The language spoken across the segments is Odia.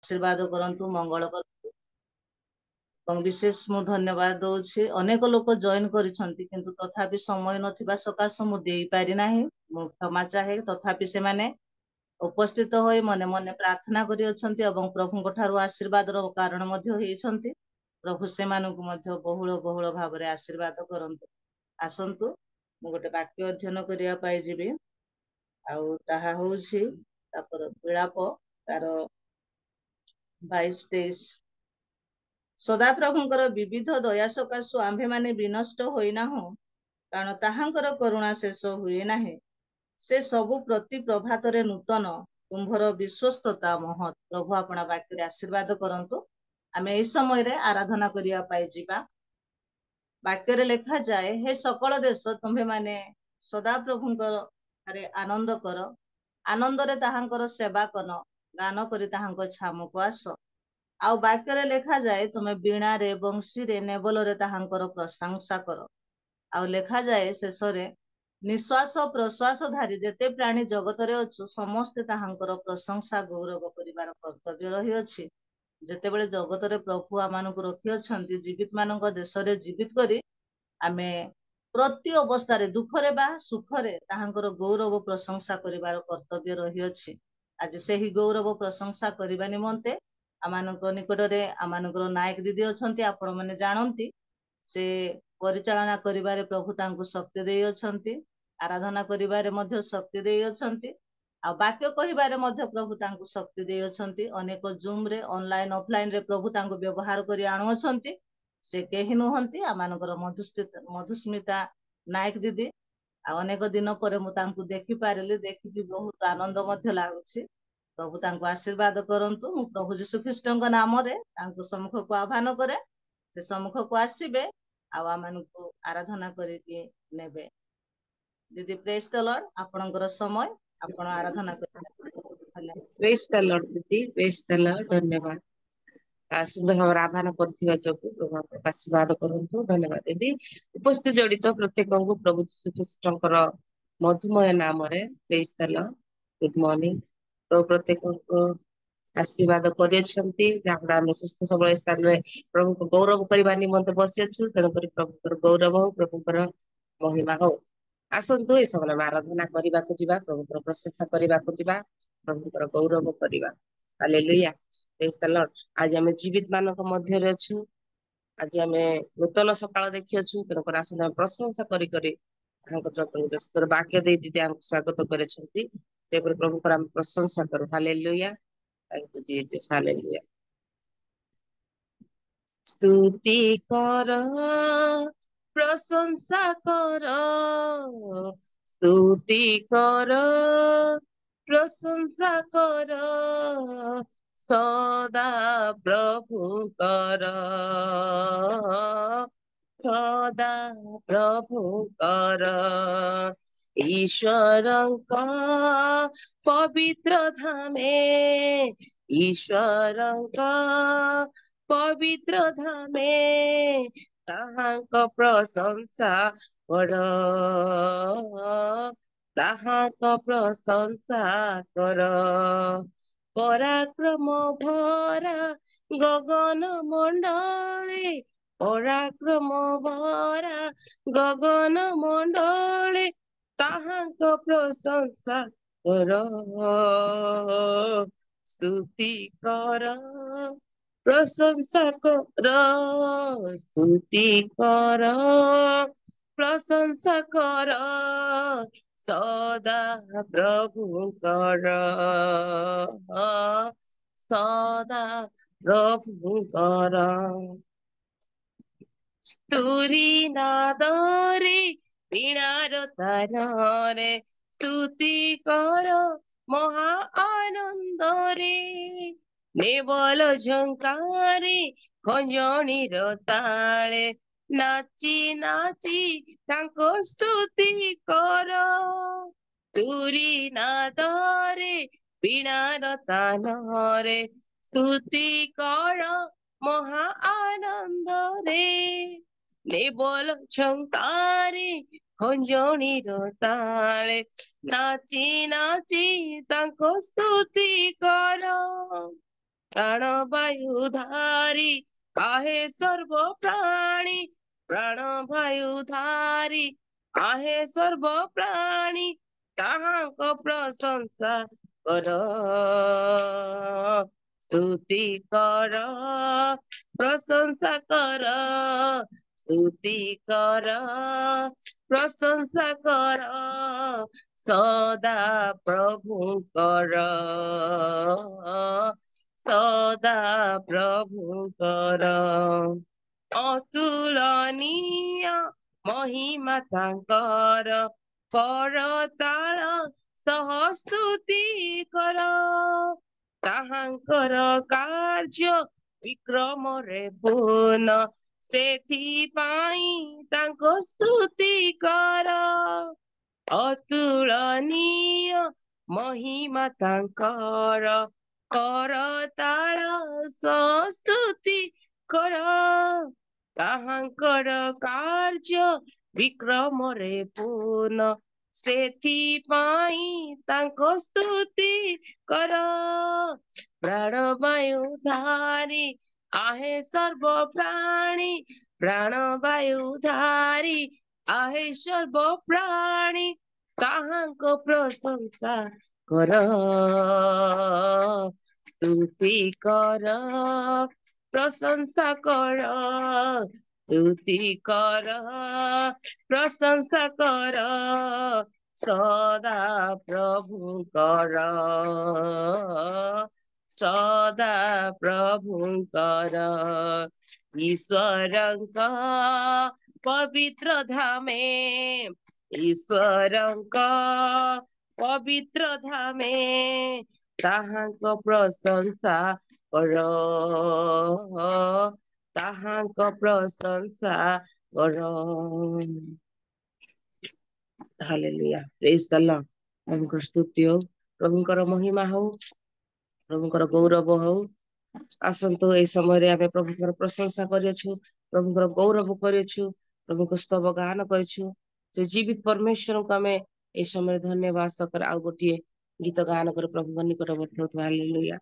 आशीर्वाद करंतु मंगल करंतु विशेष मु धन्यवाद दौछि अनेक लोक जॉइन करिसंती किंतु तथापि समय नथिबा सकाश मु देई पारि नाही मु क्षमा चाहे तथापि से माने उपस्थित होई मने मने प्रार्थना करि अछंती एवं प्रभु ठारू आशीर्वाद रो कारण मध्ये होइसंती प्रभु से मानकु मध्ये बहुळ बहुळ भाबरे आशीर्वाद करंतु आसंतु मु गोटे वाक्य अध्ययन करिया पाई जिबी आउ ताहा होउछि तापर विलाप तार 22-23 सदाप्रभुଙ୍କର विविध दया सकाशु आम्भे माने विनष्ट होइनाहु कारण ताहांकर करुणा शेष हुए नाही से सबु प्रति प्रभातरे नूतन तुम्भर विश्वस्तता महत प्रभु अपना वाक्य आशीर्वाद करंतु आमे एई समय रे आराधना करिया पाई जिबा वाक्य रे लेखा जाए हे सकल देश तुम्भे माने सदा प्रभुଙ୍କର रे आनंद कर आनंद रे ताहांकर सेवा कन गान करी ताहांको छामुको आस आउ वाक्य लेखा जाए तुमे बीणा रे बंशी रे नेबल रे ताहांकर प्रशंसा कर आउ लेखा जाए शेष रे निश्वास प्रश्वास धारी जेते प्राणी जगत रे अछु समस्ते ताहांकर प्रशंसा गौरव करिवार कर्तव्य रही अछि जेतेबेले जगत रे प्रभु आमानकु रखि अछंती जीवित मानक देश रे जीवित करी आमे प्रति अवस्था रे दुख रे बा सुख रे ताहांकर गौरव प्रशंसा करिवार कर्तव्य रही अछि आज सेही गौरव प्रशंसा करिबा निमंते आमानक निकट रे आमानकर नायक दीदी अछंती आपण माने जानंती से परिचालना करिबारे प्रभु तांको शक्ति देई अछंती आराधना करिबारे मध्य शक्ति देई अछंती आ वाक्य कहिबारे मध्य प्रभु तांको शक्ति देई अछंती अनेक जूम रे ऑनलाइन ऑफलाइन रे प्रभु तांको व्यवहार करी आनु अछंती से केहि नुहंती आमानकर मधुस्मिता नायक दीदी आ अनेक दिन पर मु तांको देखि पारिली देखि बहुत आनंद मध्य लागुछि प्रभु तांको आशीर्वाद करंतु मु प्रभु यीशु ख्रीष्टଙ୍କ नाम रे तांको सम्मुख को आह्वान करे से सम्मुख को आसीबे आ आमानकु आराधना करिके नेबे दीदी प्रेज द लॉर्ड आपनकर समय आपण आराधना करिबे प्रेज द लॉर्ड दीदी प्रेज द लॉर्ड धन्यवाद सुंदर भाव आह्वान करथिबा जोगु प्रभु आशीर्वाद करंतु धन्यवाद दीदी उपस्थित जड़ित प्रत्येक को प्रभु यीशु ख्रीष्टଙ୍କର मधुमय नाम रे praise the lord good morning प्रभु प्रत्येक को आशीर्वाद करियछंती जाहरा हम सुस्थ सबल स्थान रे प्रभु को गौरव करबा निमंते बसि अछु तेन करी प्रभु गौरव हो प्रभु महिमा हो आसंतु ए सब आराधना करबा को जिबा प्रभु प्रशंसा करबा को जिबा प्रभु गौरव करबा हालेलुया प्रेज द लॉर्ड आज हम जीवित मानक मध्य रे अछु आज हम नूतन सकाळ देखि अछु तेन कर आसन प्रशंसा करी करी हमको जतन जस्तर वाक्य दे दीदी हम स्वागत करे छंती ते पर प्रभु कर हम प्रशंसा करू hallelujah thank you Jesus hallelujah स्तुति कर प्रशंसा कर स्तुति कर प्रशंसा कर सदा प्रभु कर सदा प्रभु कर ईश्वरंका पवित्र धामे ईश्वरंका पवित्र धामे ताहांक प्रशंसा कर ताहांक प्रशंसा कर पराक्रम भरा गगन मंडले पराक्रम भरा गगन मंडले ताहांक प्रशंसा कर स्तुति कर प्रशंसा कर स्तुति कर प्रशंसा कर सदा प्रभु कर सदा प्रभु कर तुरी नादरे वीणार तानरे स्तुति कर महा आनंदरे नेबल झंकारे खंजणीर ताळे नाची नाची तांको स्तुति कर तुरी नादरे वीणार तानरे स्तुति कर महा आनंदरे नेबल झंकारे खंजणीर ताळे नाची नाची तांको स्तुति कर ପ୍ରାଣବାୟୁଧାରୀ आहे सर्व प्राणी, ପ୍ରାଣବାୟୁଧାରୀ आहे सर्व प्राणी, ତାହାଙ୍କ ପ୍ରଶଂସା କର, ସ୍ତୁତି କର, ପ୍ରଶଂସା କର, ସ୍ତୁତି କର, ପ୍ରଶଂସା କର, ସଦା ପ୍ରଭୁଙ୍କର, ସଦା ପ୍ରଭୁଙ୍କର। ଅତୁଳନୀୟ ମହିମା ତାଙ୍କର, କରତାଳ ସହ ସ୍ତୁତି କର, ତାହାଙ୍କର କାର୍ଯ୍ୟ ବିକ୍ରମରେ ପୂର୍ଣ୍ଣ, ସେଥିପାଇଁ ତାଙ୍କ ସ୍ତୁତି କର। ଅତୁଳନୀୟ ମହିମା ତାଙ୍କର, କରତାଳ ସହ ସ୍ତୁତି କର, ତାହାଙ୍କର କାର୍ଯ୍ୟ ବିକ୍ରମରେ ପୂର୍ଣ୍ଣ, ସେଥିପାଇଁ ତାଙ୍କ ସ୍ତୁତି କର। ପ୍ରାଣବାୟୁଧାରୀ आहे सर्व प्राणी, ପ୍ରାଣବାୟୁଧାରୀ आहे सर्व प्राणी, ତାହାଙ୍କ ପ୍ରଶଂସା କର, ସ୍ତୁତି କର, ପ୍ରଶଂସା କର, ସ୍ତୁତି କର, ପ୍ରଶଂସା କର, ସଦା ପ୍ରଭୁଙ୍କର, ସଦା ପ୍ରଭୁଙ୍କର। ଈଶ୍ୱରଙ୍କ ପବିତ୍ର ଧାମେ, ଈଶ୍ୱରଙ୍କ ପବିତ୍ର ଧାମେ, ତାହାଙ୍କ ପ୍ରଶଂସା କର, ତାହାଙ୍କ ପ୍ରଶଂସା କର। ହାଲେଲୁୟା, ପ୍ରେଜ୍ ଦ ଲର୍ଡ। ପ୍ରଭୁଙ୍କର ସ୍ତୁତି ହଉ, ପ୍ରଭୁଙ୍କର ମହିମା ହଉ, ପ୍ରଭୁଙ୍କର ଗୌରବ ହଉ। ଆସନ୍ତୁ ଏଇ ସମୟରେ ଆମେ ପ୍ରଭୁଙ୍କର ପ୍ରଶଂସା କରିଅଛୁ, ପ୍ରଭୁଙ୍କର ଗୌରବ କରିଅଛୁ, ପ୍ରଭୁଙ୍କ ସ୍ତବ ଗାନ କରିଛୁ। ସେ ଜୀବିତ ପରମେଶ୍ୱରଙ୍କୁ ଆମେ ଏଇ ସମୟରେ ଧନ୍ୟବାଦ ସହକାରେ ଆଉ ଗୋଟିଏ ଗୀତ ଗାନ କରି ପ୍ରଭୁଙ୍କ ନିକଟବର୍ତ୍ତୀ ହଉଥିବା। Hallelujah.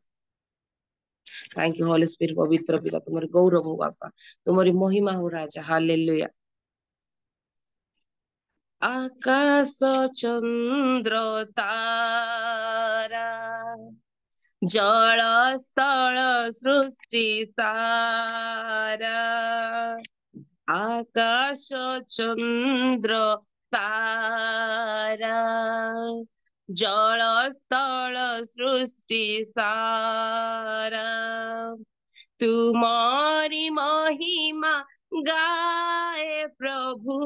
Thank you holy spirit. ପବିତ୍ର ପିତା, ତୁମର ଗୌରବ ହଉ ବାପା, ତୁମରି ମହିମା ହଉ ରାଜା। ହାଲେଲୁୟା। ଆକାଶ ଚନ୍ଦ୍ର ତାରା, ଜଳ ସ୍ଥଳ ସୃଷ୍ଟି ସାରା, ଆକାଶ ଚନ୍ଦ୍ର ତାରା, ଜଳ ସ୍ଥଳ ସୃଷ୍ଟି ସାରା, ତୁମରି ମହିମା ଗାଏ ପ୍ରଭୁ,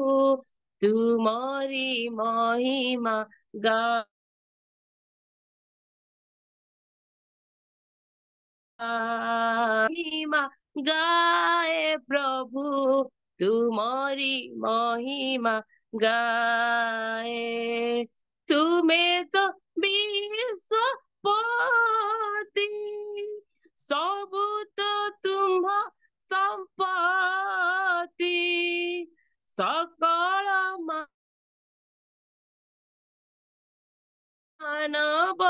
ତୁମରି ମହିମା ଗାଏ, ମହିମା ଗାଏ ପ୍ରଭୁ, ତୁମରି ମହିମା ଗାଏ। ତୁମେ ତ ବିଶ୍ୱପତି, ସବୁ ତ ତୁମ୍ଭ ସମ୍ପତ୍ତି, ସକଳ ମାନବ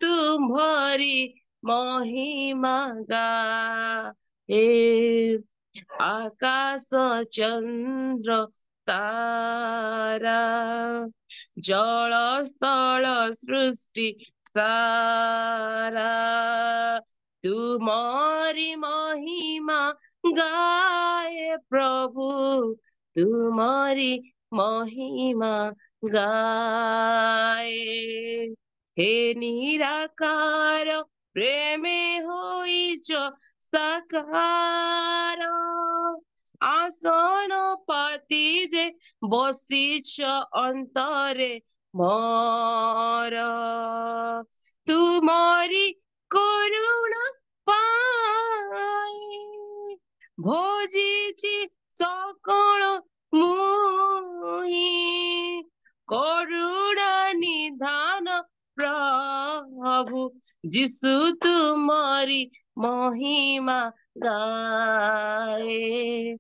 ତୁମ୍ଭରି ମହିମା ଗାଏ। ଆକାଶ ଚନ୍ଦ୍ର ତାରା, ଜଳ ସ୍ଥଳ ସୃଷ୍ଟି ସାରା, ତୁମରି ମହିମା ଗାଏ ପ୍ରଭୁ, ତୁମରି ମହିମା ଗାଏ। ହେ ନିରାକାର ପ୍ରେମେ ହୋଇଛ ସାକାର, আসন পাতি যে বসিছ অন্তরে মর, তুমরি করুণা পাই ভজিছি সকল মুহি, করুণা নিধান প্রভু যিশু তুমরি মহিমা গায়ে।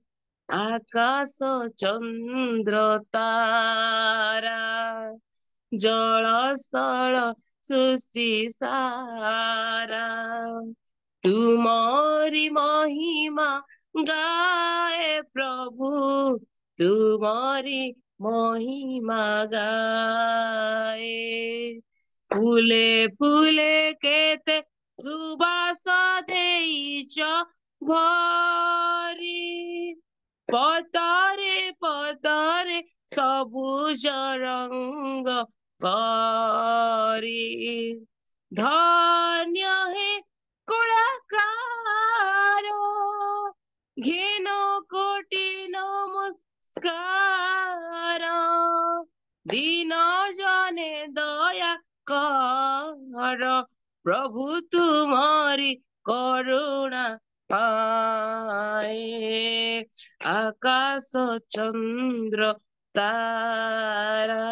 আকাশ চন্দ্র তারা, জল স্থল সৃষ্টি সারা, तुम्हारी महिमा गाए प्रभु, तुम्हारी महिमा गाए। फूले फूले केते सुबास देइच भरी, पतरे पतरे सबुज रंग करी। धन्य हे कलाकार, घेन कोटि नमस्कार। दीन जने दया कर, प्रभु तुम्हारी करुणा पाए। आकाश चंद्र तारा,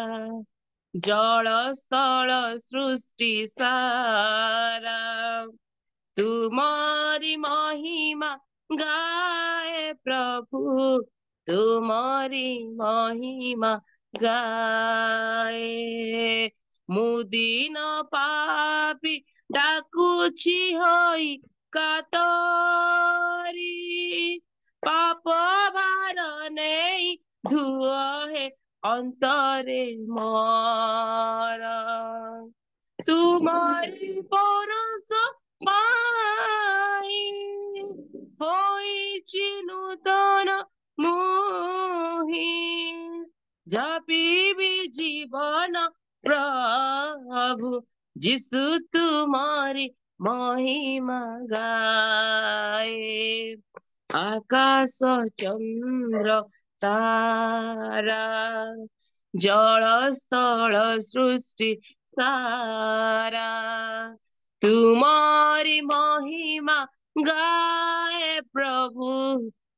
जल स्थल सृष्टि सारा, तुम्हारी महिमा गाए प्रभु, तुम्हारी महिमा गाए। मुदीन पापी डाकुछि होई कातरी, पाप भार नेई धुओ हे अंतरे मोर। तुम्हारी परस पाई होइछि नूतन मोहि, जपिबि जीवन प्रभु, जिसु तुम्हारी महिमा गाए। आकाश चंद्र तारा, जल स्थल सृष्टि सारा, तुम्हारी महिमा गाए प्रभु,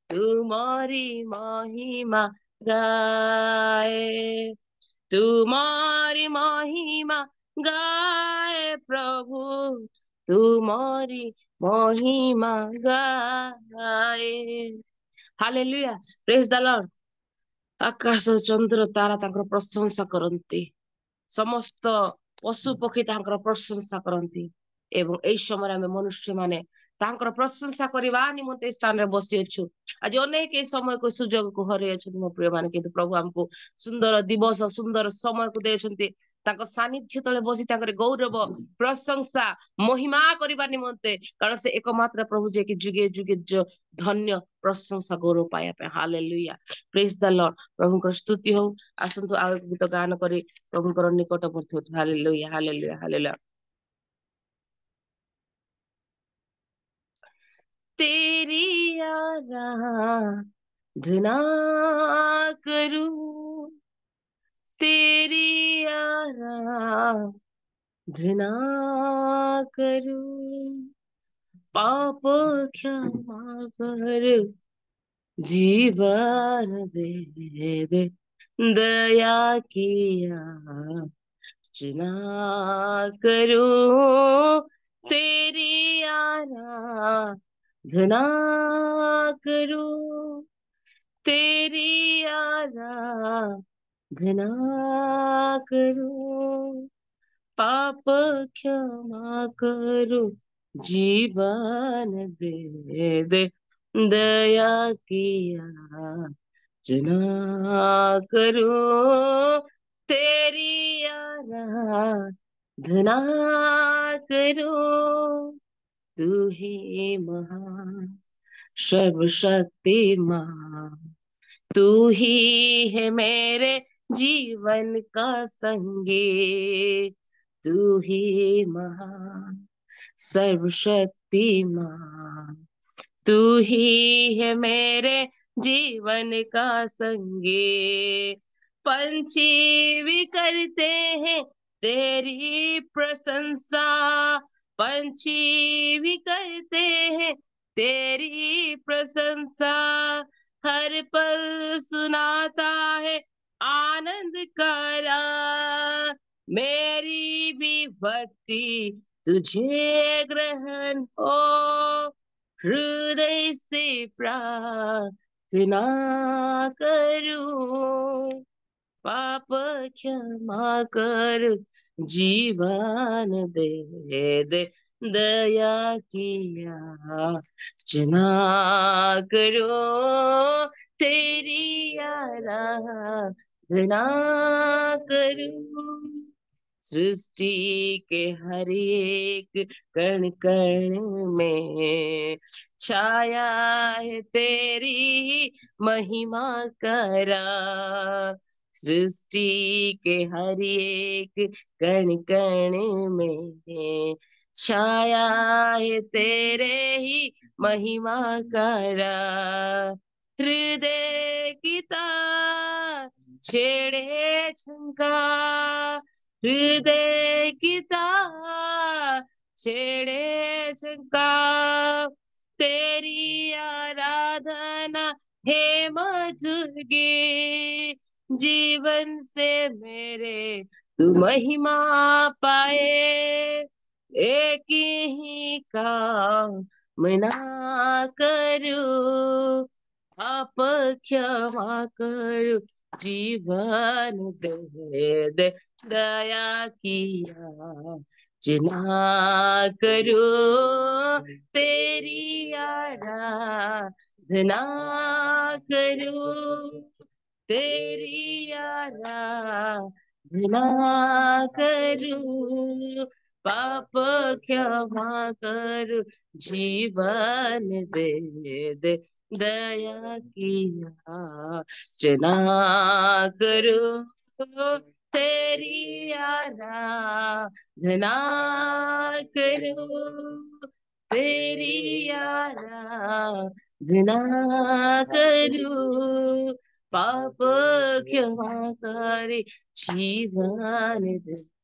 तुम्हारी महिमा गाए। तुम्हारी महिमा गाए प्रभु, तुम्हारी महिमा गाए। Hallelujah, praise the lord. आकाश चंद्र तारा ताଙ୍କର ପ୍ରଶଂସା କରନ୍ତି, ସମସ୍ତ ପଶୁ ପକ୍ଷୀ ତାଙ୍କର ପ୍ରଶଂସା କରନ୍ତି, ଏବଂ ଏଇ ସମୟରେ ଆମେ ମନୁଷ୍ୟ ମାନେ ତାଙ୍କର ପ୍ରଶଂସା କରିବା ନିମନ୍ତେ ଏ ସ୍ଥାନରେ ବସିଅଛୁ। ଆଜି ଅନେକ ଏ ସମୟକୁ ସୁଯୋଗକୁ ହରେଇ ଅଛନ୍ତି ମୋ ପ୍ରିୟ ମାନେ, କିନ୍ତୁ ପ୍ରଭୁ ଆମକୁ ସୁନ୍ଦର ଦିବସ ସୁନ୍ଦର ସମୟକୁ ଦେଇଛନ୍ତି ତାଙ୍କ ସାନିଧ୍ୟ ତଳେ ବସି ତାଙ୍କର ଗୌରବ ପ୍ରଶଂସା ମହିମା କରିବା ନିମନ୍ତେ, କାରଣ ସେ ଏକମାତ୍ର ପ୍ରଭୁ ଯିଏକି ଯୁଗେ ଯୁଗେ ଧନ୍ୟ ପ୍ରଶଂସା ଗୌରବ ପାଇବା ପାଇଁ। ହାଲେଲୁୟା, ପ୍ରେଜ ଦ ଲର୍ଡ। ପ୍ରଭୁଙ୍କର ସ୍ତୁତି ହଉ। ଆସନ୍ତୁ ଆଉ ଏକ ଗୀତ ଗାନ କରି ପ୍ରଭୁଙ୍କର ନିକଟବର୍ତ୍ତୀ ହଉଛୁ। Hallelujah, hallelujah, hallelujah. तेरी आराधना करूं, तेरी आराधना करूं, पाप क्षमा कर, जीवन दे दे, दया किया अर्चना करूं, तेरी आराधना करूं, तेरी आराधना करूं, पाप क्षमा करूं, जीवन दे दे, दया किया अर्चना करूं, तेरी आराधना करूं। तू ही महान सर्वशक्तिमान, तू ही है मेरे जीवन का संगी, तू ही महान सर्वशक्तिमान, तू ही है मेरे जीवन का संगी। पंछी भी करते हैं तेरी प्रशंसा, पंछी भी करते हैं तेरी प्रशंसा, हर पल सुनाता है आनंद करा, मेरी भी भक्ति तुझे ग्रहण हो, हृदय से प्रार्थना करूं, पाप क्षमा कर, जीवन दे दे, दया की याचना करो, तेरी आराधना करो। सृष्टि के हर एक कण कण में छाया है तेरी महिमा करा। सृष्टि के हर एक कण कण में छाया है तेरे ही महिमा करा। हृदय की तार छेड़े झंकार, हृदय की तार छेड़े झंकार, तेरी आराधना हे मधुगे, जीवन से मेरे तू महिमा पाए। एक ही काम मना करूं, आप क्षमा करो, जीवन दे दे, दया किया जना करो, तेरी आराधना करो, तेरी आराधना करूं, पाप क्षमा कर, जीवन दे दे, दया की याचना करो, तेरी आराधना करो, तेरी आराधना करो, पाप क्षमा करे, जीवन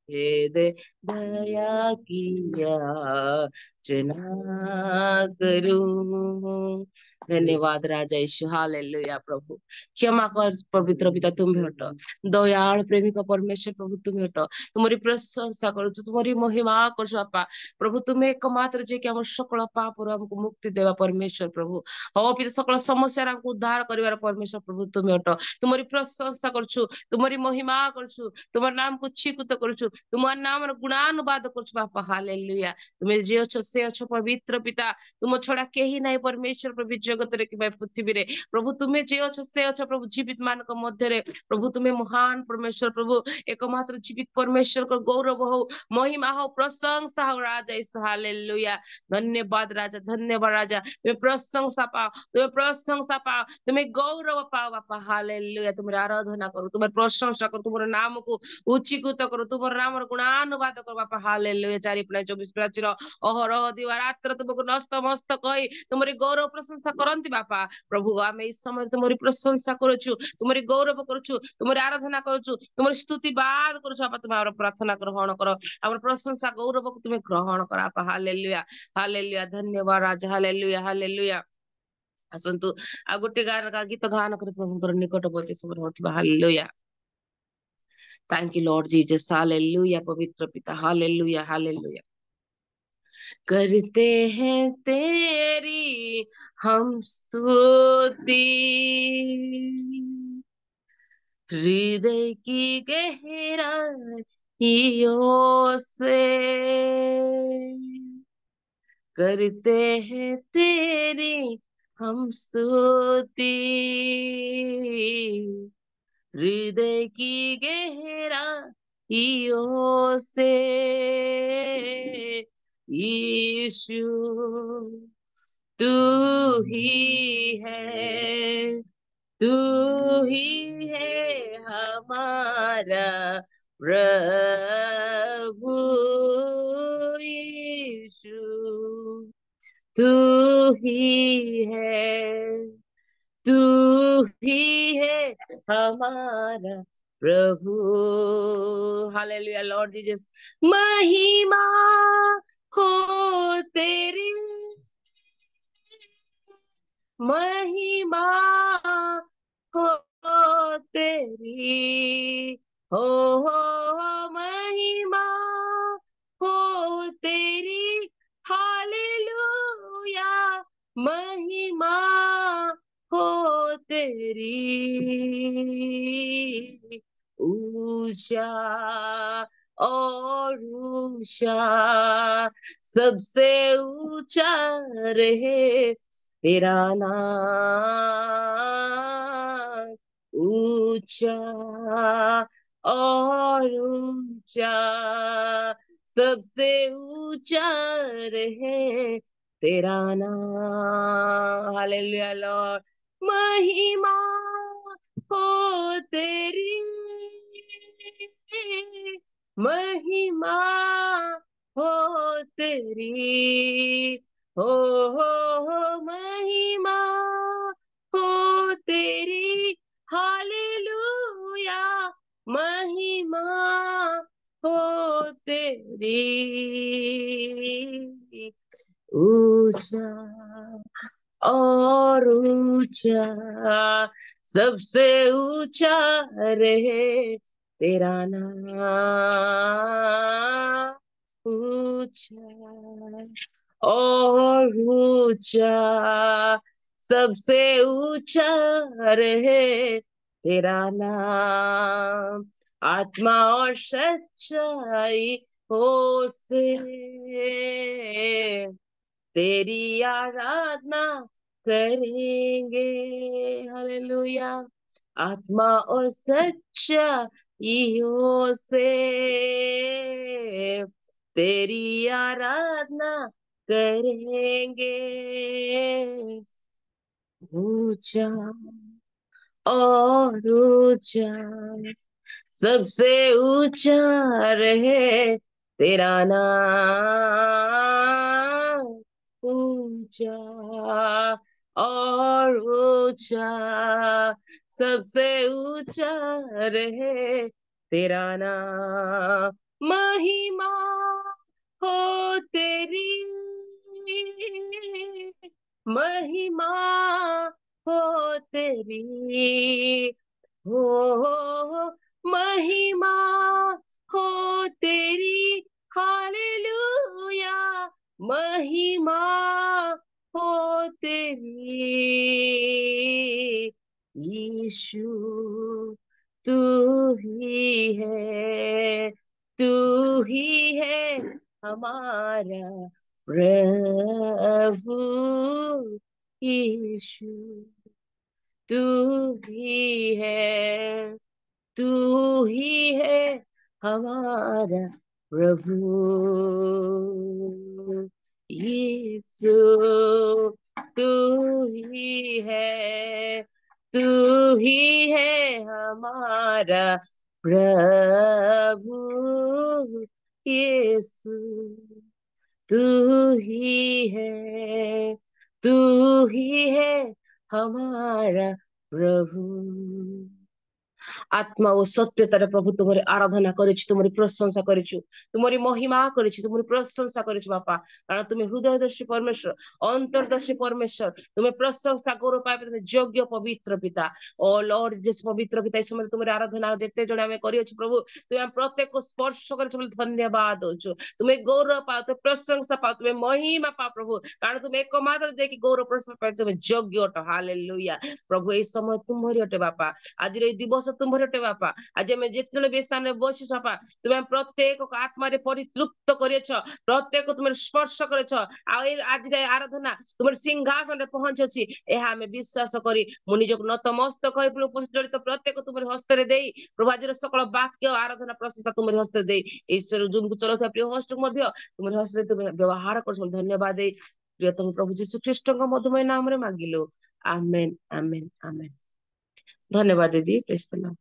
दे दे, दया की याचना करूं। धन्यवाद राजा यीशु, हालेलुया। प्रभु क्षमा कर, पवित्र पिता तुम्हें हट, दयाल प्रेमिक परमेश्वर प्रभु तुम्हें हट, तुम्हारी प्रशंसा करुँ, तुम्हारी महिमा कर बापा प्रभु, तुम्हें एकमात्र जे कि हम सकल पाप हमको मुक्ति देवा परमेश्वर प्रभु। हो पिता सकल समस्या हमको उद्धार करिवार परमेश्वर प्रभु तुम्हें हट, तुम्हारी प्रशंसा करछु, तुम्हारी महिमा करछु, तुम्हार नाम को चिकुत करछु, तुम्हार नाम गुणानुवाद करछु बापा, हालेलुया। तुम्हें जे अच्छो से अच्छो पवित्र पिता, तुम छड़ा केही नहीं परमेश्वर प्रभु जगत रे कि पृथ्वी रे प्रभु, तुम्हें जे अच्छो से अच्छो प्रभु, जीवित मान मध्य रे प्रभु, तुम्हें महान परमेश्वर प्रभु, एकमात्र जीवित परमेश्वर को गौरव हो, महिमा हो, प्रशंसा हो राजा यीशु, हालेलुया। धन्यवाद राजा, धन्यवाद राजा, तुम्हें प्रशंसा पाओ, तुम्हें प्रशंसा पाओ, तुम्हें गौरव पाओ बापा, हालेलुया। तुम्हारी आराधना करो, तुम्हारी प्रशंसा करो, तुम्हारे नाम को उच्चीकृत करो, तुम्हारे नाम गुणानुवाद करो बापा, हालेलुया। 4-24 प्राचीर अहरह दिवारात्र तुमको नस्त मस्त कही तुम्हारी गौरव प्रशंसा करती बापा प्रभु। आम इस समय तुम्हारी प्रशंसा करुचु, तुम्हारी गौरव करुचु, तुम्हारी आराधना करुचु, तुम्हारी स्तुति बाद करुचु बापा। तुम प्रार्थना ग्रहण कर, आम प्रशंसा गौरव को तुम्हें ग्रहण कर बापा, हालेलुया, हालेलुया। धन्यवाद राजा, हालेलुया, हालेलुया। आसतु आ गोटे गीत गान कर प्रभुଙ୍କର निकटवर्ती समय होथिबा, hallelujah. Thank you lord Jesus, hallelujah. पवित्र पिता, हालेलुया, हालेलुया। करते हैं तेरी हम स्तुति, हृदय की गहराइयों से करते हैं तेरी हम स्तुति, हृदय की गहराइयों से यीशु तू ही है, तू ही है हमारा प्रभु यीशु, तू ही है, तू ही है हमारा प्रभु। हालेलुया लॉर्ड जीसस, महिमा हो तेरी, महिमा हो तेरी, हो महिमा हो तेरी, हालेलुया, महिमा हो तेरी, ऊंचा और ऊंचा, सबसे ऊंचा रहे तेरा नाम। ऊंचा और ऊंचा, सबसे ऊंचा रहे तेरा नाम। Hallelujah Lord. महिमा हो तेरी, महिमा हो तेरी, हो महिमा हो तेरी। हालेलुया, महिमा हो तेरी। ऊंचा और ऊंचा, सबसे ऊंचा रहे तेरा नाम। ऊंचा और ऊंचा, सबसे ऊंचा रहे तेरा नाम। आत्मा और सच्चाई हो से तेरी आराधना करेंगे। हालेलुया। आत्मा और सच्चाइयों से तेरी आराधना करेंगे। ऊंचा और ऊंचा, सबसे ऊंचा रहे तेरा नाम। ऊंचा और ऊंचा, सबसे ऊंचा रहे तेरा नाम। महिमा हो तेरी, महिमा हो तेरी, हो महिमा हो तेरी। हालेलुया, महिमा हो तेरी। यीशु तू ही है, तू ही है हमारा प्रभु। यीशु तू ही है, तू ही है हमारा प्रभु। यीशु तू ही है, तू ही है हमारा प्रभु। यीशु तू ही है, तू ही है हमारा प्रभु। आत्मा ଓ ସତ୍ୟତାରେ ପ୍ରଭୁ ତୁମରି ଆରାଧନା କରିଛୁ, ତୁମରି ପ୍ରଶଂସା କରିଛୁ, ତୁମରି ମହିମା କରିଛୁ, ତୁମରି ପ୍ରଶଂସା କରିଛୁ ବାପା। କାରଣ ତୁମେ ହୃଦୟଦର୍ଶୀ ପରମେଶ୍ୱର, ଅନ୍ତର୍ଦର୍ଶୀ ପରମେଶ୍ୱର। ତୁମେ ପ୍ରଶଂସା ଗୌରବ ପାଇବା, ତୁମେ ଯୋଗ୍ୟ ପବିତ୍ର ପିତା। ଓ ଲର୍ଡ ଜେସ୍ ପବିତ୍ର ପିତା, ଏ ସମୟରେ ତୁମର ଆରାଧନା ଯେତେ ଜଣ ଆମେ କରିଅଛୁ ପ୍ରଭୁ, ତୁମେ ଆମ ପ୍ରତ୍ୟେକ ସ୍ପର୍ଶ କରିଛୁ ବୋଲି ଧନ୍ୟବାଦ ଦଉଛୁ। ତୁମେ ଗୌରବ ପାଅ, ତୁମେ ପ୍ରଶଂସା ପାଅ, ତୁମେ ମହିମା ପାଅ ପ୍ରଭୁ। କାରଣ ତୁମେ ଏକମାତ୍ର ଦେଇକି ଗୌରବ ପ୍ରଶଂସା ପାଇ ତୁମେ ଯୋଗ୍ୟ ଅଟ। ହାଲେଲୁୟା। ପ୍ରଭୁ ଏଇ ସମୟ ତୁମରି ଅଟେ ବାପା, ଆଜିର ଏଇ ଦିବସ ତୁମରି ଅଟେ ବାପା। ଆଜି ଆମେ ଯେତେବେଳେ ବି ସ୍ଥାନରେ ବସିଛୁ ବାପା, ତୁମେ ପ୍ରତ୍ୟେକ ଆତ୍ମାରେ ପରିତୃପ୍ତ କରିଅଛ, ପ୍ରତ୍ୟେକ ତୁମର ସ୍ପର୍ଶ କରିଛ। ଆଉ ଏଇ ଆଜିର ଆରାଧନା ତୁମର ସିଂହାସନରେ ପହଞ୍ଚିଅଛି, ଏହା ଆମେ ବିଶ୍ୱାସ କରି ମୁଁ ନିଜକୁ ନତମସ୍ତକ କରି ଉପସ୍ଥିତ ଜଡ଼ିତ ପ୍ରତ୍ୟେକ ତୁମରି ହସ୍ତରେ ଦେଇ ପ୍ରଭୁ ଆଜିର ସକଳ ବାକ୍ୟ ଆରାଧନା ପ୍ରଶଂସା ତୁମରି ହସ୍ତରେ ଦେଇ ଈଶ୍ୱର ଜୁମକୁ ଚଳଉଥିବା ପ୍ରିୟ ହୋଷ୍ଟକୁ ମଧ୍ୟ ତୁମରି ହସ୍ତରେ ତୁମେ ବ୍ୟବହାର କରୁଛ ବୋଲି ଧନ୍ୟବାଦ ଦେଇ ପ୍ରିୟତମ ପ୍ରଭୁ ଯୀଶୁ ଖ୍ରୀଷ୍ଟଙ୍କ ମଧୁମୟ ନାମରେ ମାଗିଲୁ। ଆମେନ୍, ଆମେନ୍, ଆମେନ୍। ଧନ୍ୟବାଦ ଦିଦି। ପ୍ରେଜ୍ ଦ ଲର୍ଡ।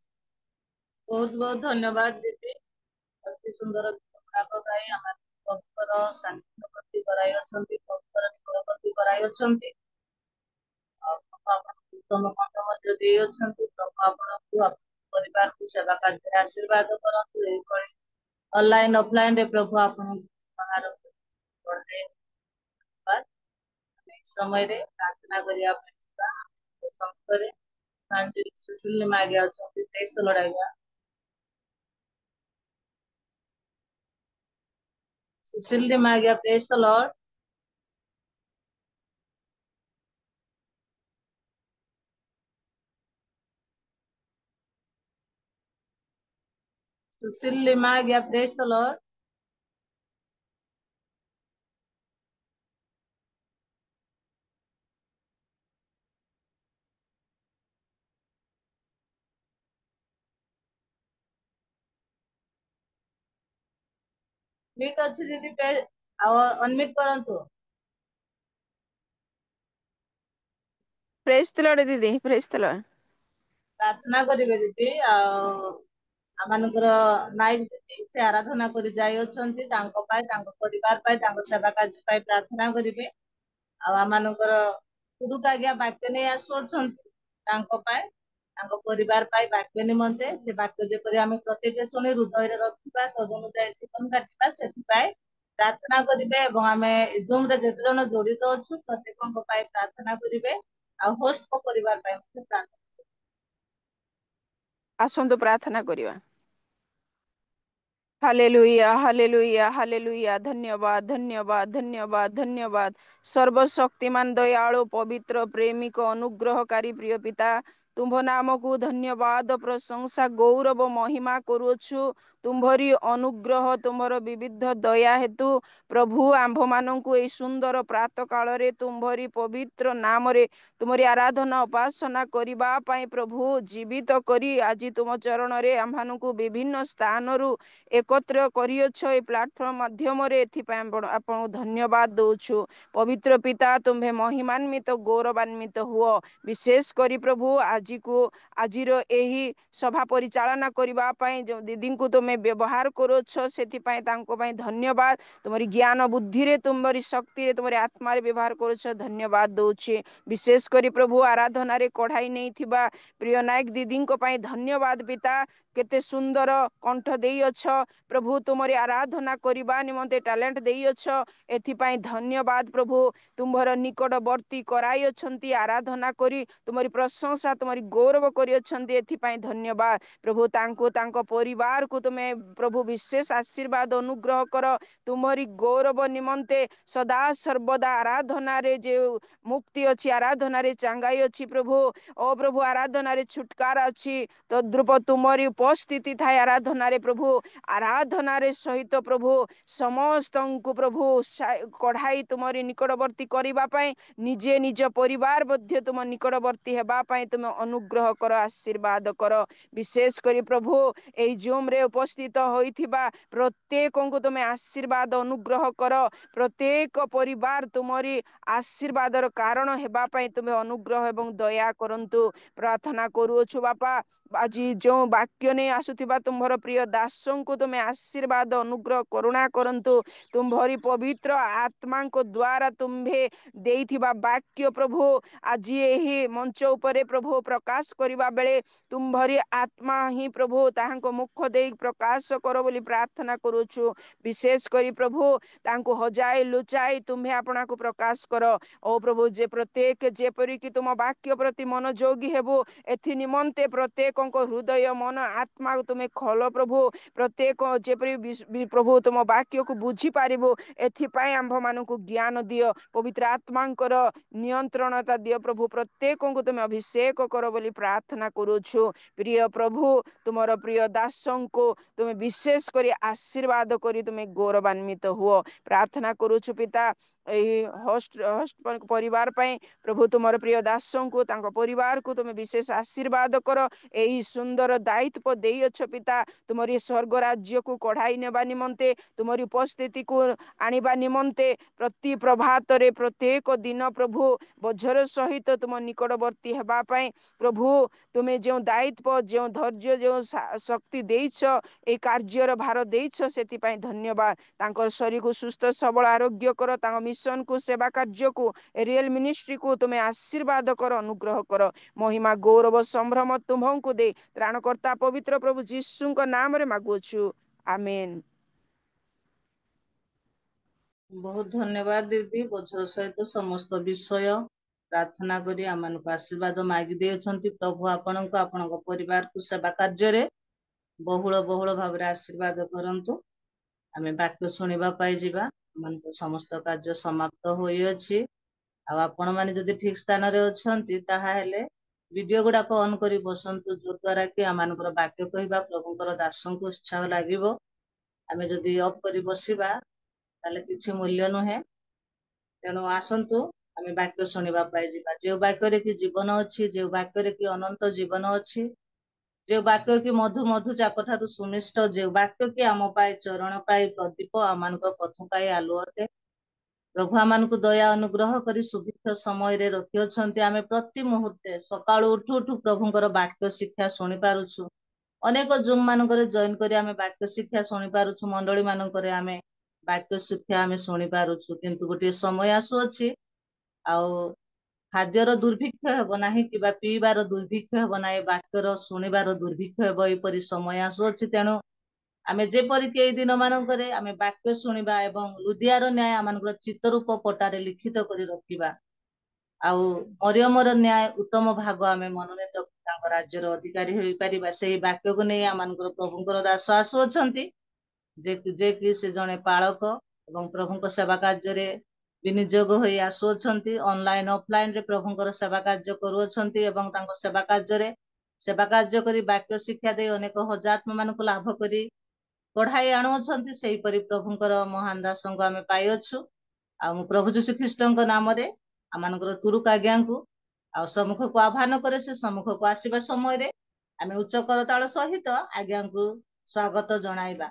ବହୁତ ବହୁତ ଧନ୍ୟବାଦ ଦିଦି। ଅତି ସୁନ୍ଦର ଗୀତ ଗୁଡାକ ଗାଇ ଆମେ ପ୍ରଭୁଙ୍କର ସାନ୍ନିଧ୍ୟ ପ୍ରତି କରାଇ ଅଛନ୍ତି, ପ୍ରଭୁଙ୍କର ନିକଟ ପ୍ରତି କରାଇ ଅଛନ୍ତି। ଆଉ ପ୍ରଭୁ ଆପଣଙ୍କୁ ଉତ୍ତମ କଣ୍ଠ ମଧ୍ୟ ଦେଇ ଅଛନ୍ତି। ପ୍ରଭୁ ଆପଣଙ୍କୁ ଆପଣଙ୍କ ପରିବାରକୁ ସେବା କାର୍ଯ୍ୟରେ ଆଶୀର୍ବାଦ କରନ୍ତୁ। ଏଇଭଳି ଅନଲାଇନ ଅଫଲାଇନ ରେ ପ୍ରଭୁ ଆପଣଙ୍କୁ ବାହାର କରିଦେଇ ଏହି ସମୟରେ ପ୍ରାର୍ଥନା କରିବା ପାଇଁ ଯିବା। ସମ୍ମୁଖରେ ସୁଶୀଲ ମାଗିଆ ଅଛନ୍ତି। ପ୍ରେଜ୍ ଦ ଲର୍ଡ ଆଜ୍ଞା। ସୁଶୀଲ ମାଗିଆ, ପ୍ରେଜ୍ ଦ Lord. Susil Lima, yeah, praise the Lord. Mute ଅଛି ଦିଦି, ଆଉ ଅନମିଟ୍ କରନ୍ତୁ। ପ୍ରେଜ୍ ଦ ଲର୍ଡ ଦିଦି, ପ୍ରେଜ୍ ଦ ଲର୍ଡ। ପ୍ରାର୍ଥନା କରିବେ ଦିଦି। ଆଉ ଆମମାନଙ୍କର ନାଇକ ଦିଦି ସେ ଆରାଧନା କରି ଯାଇଅଛନ୍ତି, ତାଙ୍କ ପାଇଁ, ତାଙ୍କ ପରିବାର ପାଇଁ, ତାଙ୍କ ସେବା କାର୍ଯ୍ୟ ପାଇଁ ପ୍ରାର୍ଥନା କରିବେ। ଆଉ ଆମମାନଙ୍କର ଗୁରୁକୁ ଆଜ୍ଞା ବାକ୍ୟ ନେଇ ଆସୁଅଛନ୍ତି, ତାଙ୍କ ପାଇଁ, ତାଙ୍କ ପରିବାର ପାଇଁ ବାକ୍ୟ ନିମନ୍ତେ। ସେ ବାକ୍ୟ ଯେପରି ଆମେ ପ୍ରତ୍ୟେକ ଶୁଣି ହୃଦୟରେ ରଖିବା, ତଦନୁଯାୟୀ ଜୀବନ କାଟିବା, ସେଥିପାଇଁ ପ୍ରାର୍ଥନା କରିବେ। ଏବଂ ଆମେ ଜୁମ୍ ରେ ଯେତେ ଜଣ ଜଡିତ ଅଛୁ ପ୍ରତ୍ୟେକଙ୍କ ପାଇଁ ପ୍ରାର୍ଥନା କରିବେ, ଆଉ ହୋଷ୍ଟଙ୍କ ପରିବାର ପାଇଁ ମଧ୍ୟ ପ୍ରାର୍ଥନା। ଆସନ୍ତୁ ପ୍ରାର୍ଥନା କରିବା। Hallelujah, hallelujah, hallelujah. ଧନ୍ୟବାଦ, ଧନ୍ୟବାଦ, ଧନ୍ୟବାଦ, ଧନ୍ୟବାଦ। ସର୍ବଶକ୍ତିମାନ, ଦୟାଳୁ, ପବିତ୍ର, ପ୍ରେମିକ, ଅନୁଗ୍ରହକାରୀ ପ୍ରିୟ ପିତା, ତୁମ୍ଭ ନାମକୁ ଧନ୍ୟବାଦ, ପ୍ରଶଂସା, ଗୌରବ, ମହିମା କରୁଅଛୁ। ତୁମ୍ଭରି ଅନୁଗ୍ରହ, ତୁମର ବିବିଧ ଦୟା ହେତୁ ପ୍ରଭୁ ଆମ୍ଭମାନଙ୍କୁ ଏହି ସୁନ୍ଦର ପ୍ରାତଃ କାଳରେ ତୁମ୍ଭରି ପବିତ୍ର ନାମରେ ତୁମରି ଆରାଧନା ଉପାସନା କରିବା ପାଇଁ ପ୍ରଭୁ ଜୀବିତ କରି ଆଜି ତୁମ ଚରଣରେ ଆମ୍ଭମାନଙ୍କୁ ବିଭିନ୍ନ ସ୍ଥାନରୁ ଏକତ୍ର କରିଅଛ ଏ ପ୍ଲାଟଫର୍ମ ମାଧ୍ୟମରେ। ଏଥିପାଇଁ ଆପଣଙ୍କୁ ଧନ୍ୟବାଦ ଦଉଛୁ। ପବିତ୍ର ପିତା, ତୁମ୍ଭେ ମହିମାନ୍ବିତ, ଗୌରବାନ୍ବିତ ହୁଅ। ବିଶେଷ କରି ପ୍ରଭୁ ଆଜିର ଏହି ସଭା ପରିଚାଳନା କରିବା ପାଇଁ ଯେଉଁ ଦିଦିଙ୍କୁ ତୁମେ ବ୍ୟବହାର କରୁଅଛ, ସେଥିପାଇଁ ତାଙ୍କ ପାଇଁ ଧନ୍ୟବାଦ। ତୁମରି ଜ୍ଞାନ ବୁଦ୍ଧିରେ, ତୁମରି ଶକ୍ତିରେ, ତୁମରି ଆତ୍ମାରେ ବ୍ୟବହାର କରୁଛ, ଧନ୍ୟବାଦ ଦଉଛି। ବିଶେଷ କରି ପ୍ରଭୁ ଆରାଧନାରେ କଢାଇ ନେଇଥିବା ପ୍ରିୟ ନାୟକ ଦିଦିଙ୍କ ପାଇଁ ଧନ୍ୟବାଦ ପିତା। କେତେ ସୁନ୍ଦର କଣ୍ଠ ଦେଇଅଛ ପ୍ରଭୁ, ତୁମରି ଆରାଧନା କରିବା ନିମନ୍ତେ ଟ୍ୟାଲେଣ୍ଟ ଦେଇଅଛ, ଏଥିପାଇଁ ଧନ୍ୟବାଦ ପ୍ରଭୁ। ତୁମ୍ଭର ନିକଟବର୍ତ୍ତୀ କରାଇଅଛନ୍ତି, ଆରାଧନା କରି ତୁମରି ପ୍ରଶଂସା, ତୁମରି ଗୌରବ କରିଅଛନ୍ତି, ଏଥିପାଇଁ ଧନ୍ୟବାଦ ପ୍ରଭୁ। ତାଙ୍କୁ, ତାଙ୍କ ପରିବାରକୁ ତୁମେ ପ୍ରଭୁ ବିଶେଷ ଆଶୀର୍ବାଦ ଅନୁଗ୍ରହ କର। ତୁମରି ଗୌରବ ନିମନ୍ତେ ସଦା ସର୍ବଦା ଆରାଧନାରେ ଯେଉଁ ମୁକ୍ତି ଅଛି, ଆରାଧନାରେ ଚାଙ୍ଗାଇ ଅଛି ପ୍ରଭୁ। ଓ ପ୍ରଭୁ, ଆରାଧନାରେ ଛୁଟକାରା ଅଛି। ତଦ୍ରୂପ ତୁମରି ଉପସ୍ଥିତି ଥାଏ ଆରାଧନାରେ ପ୍ରଭୁ। ଆରାଧନାରେ ସହିତ ପ୍ରଭୁ ସମସ୍ତଙ୍କୁ ପ୍ରଭୁ କଢାଇ ତୁମରି ନିକଟବର୍ତ୍ତୀ କରିବା ପାଇଁ, ନିଜେ ନିଜ ପରିବାର ମଧ୍ୟ ତୁମ ନିକଟବର୍ତ୍ତୀ ହେବା ପାଇଁ ତୁମେ ଅନୁଗ୍ରହ କର, ଆଶୀର୍ବାଦ କର। ବିଶେଷ କରି ପ୍ରଭୁ ଏହି ଜୁମ୍ ରେ ଉପସ୍ଥିତ ହୋଇଥିବା ପ୍ରତ୍ୟେକଙ୍କୁ ତୁମେ ଆଶୀର୍ବାଦ ଅନୁଗ୍ରହ କର। ପ୍ରତ୍ୟେକ ପରିବାର ତୁମରି ଆଶୀର୍ବାଦର କାରଣ ହେବା ପାଇଁ ତୁମେ ଅନୁଗ୍ରହ ଏବଂ ଦୟା କରନ୍ତୁ। ପ୍ରାର୍ଥନା କରୁଅଛୁ ବାପା, ଆଜି ଯେଉଁ ବାକ୍ୟ ନେଇ ଆସୁଥିବା ତୁମ୍ଭର ପ୍ରିୟ ଦାସଙ୍କୁ ତୁମେ ଆଶୀର୍ବାଦ ଅନୁଗ୍ରହ କରୁଣା କରନ୍ତୁ। ତୁମ୍ଭରି ପବିତ୍ର ଆତ୍ମାଙ୍କ ଦ୍ୱାରା ତୁମ୍ଭେ ଦେଇଥିବା ବାକ୍ୟ ପ୍ରଭୁ ଆଜି ଏହି ମଞ୍ଚ ଉପରେ ପ୍ରଭୁ ପ୍ରକାଶ କରିବା ବେଳେ ତୁମ୍ଭରି ଆତ୍ମା ହିଁ ପ୍ରଭୁ ତାହାଙ୍କ ମୁଖ ଦେଇ ପ୍ରକାଶ କର ବୋଲି ପ୍ରାର୍ଥନା କରୁଛୁ। ବିଶେଷ କରି ପ୍ରଭୁ ତାଙ୍କୁ ହଜାଇ ଲୁଚାଇ ତୁମ୍ଭେ ଆପଣଙ୍କୁ ପ୍ରକାଶ କର। ଓ ପ୍ରଭୁ, ଯେ ପ୍ରତ୍ୟେକ ଯେପରିକି ତୁମ ବାକ୍ୟ ପ୍ରତି ମନୋଯୋଗୀ ହେବୁ, ଏଥି ନିମନ୍ତେ ପ୍ରତ୍ୟେକଙ୍କ ହୃଦୟ, ମନ, ଆତ୍ମା ତୁମେ ଖୋଲ ପ୍ରଭୁ। ପ୍ରତ୍ୟେକ ଯେପରି ପ୍ରଭୁ ତୁମ ବାକ୍ୟକୁ ବୁଝିପାରିବୁ, ଏଥିପାଇଁ ଆମ୍ଭମାନଙ୍କୁ ଜ୍ଞାନ ଦିଅ। ପବିତ୍ର ଆତ୍ମାଙ୍କର ନିୟନ୍ତ୍ରଣତା ଦିଅ ପ୍ରଭୁ। ପ୍ରତ୍ୟେକଙ୍କୁ ତୁମେ ଅଭିଷେକ କର ବୋଲି ପ୍ରାର୍ଥନା କରୁଛୁ। ପ୍ରିୟ ପ୍ରଭୁ, ତୁମର ପ୍ରିୟ ଦାସଙ୍କୁ ତୁମେ ବିଶେଷ କରି ଆଶୀର୍ବାଦ କରି ତୁମେ ଗୌରବାନ୍ବିତ ହୁଅ। ପ୍ରାର୍ଥନା କରୁଛୁ ପିତା ଏହି ହୋଷ୍ଟ ପରିବାର ପାଇଁ ପ୍ରଭୁ। ତୁମର ପ୍ରିୟ ଦାସଙ୍କୁ, ତାଙ୍କ ପରିବାରକୁ ତୁମେ ବିଶେଷ ଆଶୀର୍ବାଦ କର। ଏହି ସୁନ୍ଦର ଦାୟିତ୍ୱ ଦେଇଅଛ ପିତା, ତୁମରି ସ୍ୱର୍ଗ ରାଜ୍ୟକୁ କଢାଇ ନେବା ନିମନ୍ତେ, ତୁମରି ଉପସ୍ଥିତିକୁ ଆଣିବା ନିମନ୍ତେ ପ୍ରତି ପ୍ରଭାତରେ ପ୍ରତ୍ୟେକ ଦିନ ପ୍ରଭୁ ବୋଝର ସହିତ ତୁମ ନିକଟବର୍ତ୍ତୀ ହେବା ପାଇଁ ପ୍ରଭୁ ତୁମେ ଯେଉଁ ଦାୟିତ୍ୱ, ଯେଉଁ ଧୈର୍ଯ୍ୟ, ଯେଉଁ ଶକ୍ତି ଦେଇଛ, এই କାର୍ଯ୍ୟର ଭାର ଦେଇଛ, ସେଥିପାଇଁ ଧନ୍ୟବାଦ। ତାଙ୍କର ଶରୀରକୁ ସୁସ୍ଥ ସବଳ ଆରୋଗ୍ୟ କର। ତାଙ୍କ ମିଶନକୁ, ସେବା କାର୍ଯ୍ୟକୁ, ରିଏଲ ମିନିଷ୍ଟ୍ରିକୁ ତୁମେ ଆଶୀର୍ବାଦ କର, ଅନୁଗ୍ରହ କର। ମହିମା, ଗୌରବ, ସମ୍ଭ୍ରମ ତୁମ୍ଭଙ୍କୁ ଦେ ତ୍ରାଣକର୍ତ୍ତା ପବିତ୍ର ପ୍ରଭୁ ଯୀଶୁଙ୍କ ନାମରେ ମାଗୁଅଛୁ, ଆମେନ୍। ବହୁତ ଧନ୍ୟବାଦ ଦିଦି। ବୋଝର ସହିତ ସମସ୍ତ ବିଷୟ ପ୍ରାର୍ଥନା କରି ଆମମାନଙ୍କୁ ଆଶୀର୍ବାଦ ମାଗି ଦେଇଛନ୍ତି। ପ୍ରଭୁ ଆପଣଙ୍କୁ, ଆପଣଙ୍କ ପରିବାରକୁ ସେବା କାର୍ଯ୍ୟରେ ବହୁଳ ବହୁଳ ଭାବରେ ଆଶୀର୍ବାଦ କରନ୍ତୁ। ଆମେ ବାକ୍ୟ ଶୁଣିବା ପାଇଁ ଯିବା। ଆମମାନଙ୍କ ସମସ୍ତ କାର୍ଯ୍ୟ ସମାପ୍ତ ହୋଇଅଛି। ଆଉ ଆପଣ ମାନେ ଯଦି ଠିକ ସ୍ଥାନରେ ଅଛନ୍ତି, ତାହା ହେଲେ वीडियो गुड़ाक ऑन करी बसंतु जो द्वारा कि आमानकर वाक्य कहबा प्रभुंकर दासंको उत्साह लागिबो। आमे जदि ऑफ करी बसिबा ताले किछि मूल्य नुहे। तेणु आसंतु आमे वाक्य सुनिबा पाई जिबा। जे वाक्य रे कि जीवन अछि, जे वाक्य रे कि अनंत जीवन अछि, जे वाक्य कि मधु मधु चाकठारु सुनिष्ठ, जे वाक्य कि आम पाई चरण पाई प्रदीप, आमानकर पथ पाई आलु अटे। प्रभु आमानकु दया अनुग्रह करी सुभिक्ष समय रे रखि अछंती। आमे प्रति मुहूर्ते सकाळु उठु उठु प्रभुंकर वाक्य शिक्षा सुनि पारुछु। अनेक जूम मानकर जॉइन करी आमे वाक्य शिक्षा सुनि पारुछु। मंडली मानकर आमे वाक्य शिक्षा आमे सुनि पारुछु। किंतु गोटे समय आसु अछि आउ खाद्यर दुर्भिक्ष हेब नाही कि पीबार दुर्भिक्ष हेब नाही, वाक्यर शुणिबार दुर्भिक्ष हेब, एपरि समय आसुअछि। तेणु आमे जेपरिक एई दिन मानकरे आमे वाक्य शुणिबा एवं लुदियार न्याय आमानकर चित्तरूप पटारे लिखित करी रखिबा। आउ मरियमर न्याय उत्तम भाग आमे मनोनीत तांको राज्यर अधिकारी होई परिबा। सेई वाक्य को नै आमानकर प्रभुंकर दास आसुअछंती जे कि से जणे पाळक एवं प्रभुंक सेवा कार्य विनियोग होई आसुअछंती। ऑनलाइन ऑफलाइन रे प्रभुंकर सेवा कार्य करूअछंती एवं तांको सेवा कार्य करी वाक्य शिक्षा दे अनेक हजात्म मानकु लाभ करी पढ़ाई आणुअछंती। सेही परि प्रभुंकर महान दासंको आमे पाइअछु। आ मु प्रभु यीशु ख्रीष्टଙ୍କ नामरे आमानकर तुरुक आज्ञाଙ୍କୁ आ सम्मुख को आह्वान करे। से सम्मुख को आसीबा समय रे आमे उच्च करताଳ सहित आज्ञाଙ୍କୁ स्वागत जणाइबा।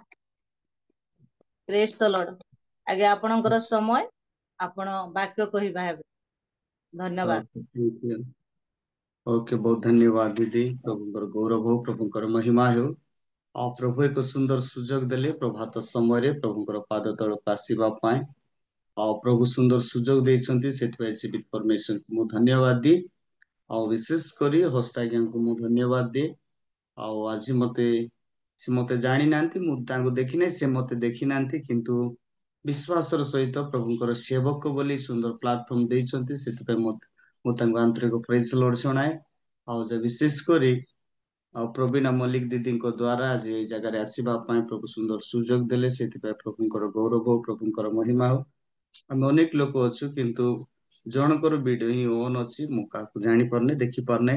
Praise the Lord. आगे आपणकर समय आपण वाक्य कहिबा हेबे। धन्यवाद। ओके बहुत धन्यवाद दीदी। प्रभुंकर गौरव हो, प्रभुंकर महिमा हो। आ प्रभु एक सुंदर सुजोग देले प्रभात समय रे प्रभुंकर पाद तळ आसीबा पाए। आ प्रभु सुंदर सुजोग देइछंती, सेटवाइ जीवित परमेश्वर को मु धन्यवाद दी। आ विशेष करी होस्ट आज्ञा को मु धन्यवाद दी। आ आज मते जानि नांती, मु तांको देखि नै, से मते देखि नांती, किंतु विश्वासर सहित प्रभुंकर सेवक बोली सुंदर प्लेटफॉर्म देइछंती। सेति मु तांको आंतरिक प्रेज लॉर्ड सुनाए। आ जे विशेष करी प्रवीणा मल्लिक दीदी को द्वारा आज ये जगह आसीबा पाए प्रभु सुंदर सुजोग देले। सेति प्रभुंकर गौरव हो, प्रभुंकर महिमा हो। आम अनेक लोक अच्छु किंतु जनकर वीडियो ही ऑन अच्छी, मु काकु जानि परने, देखि परने,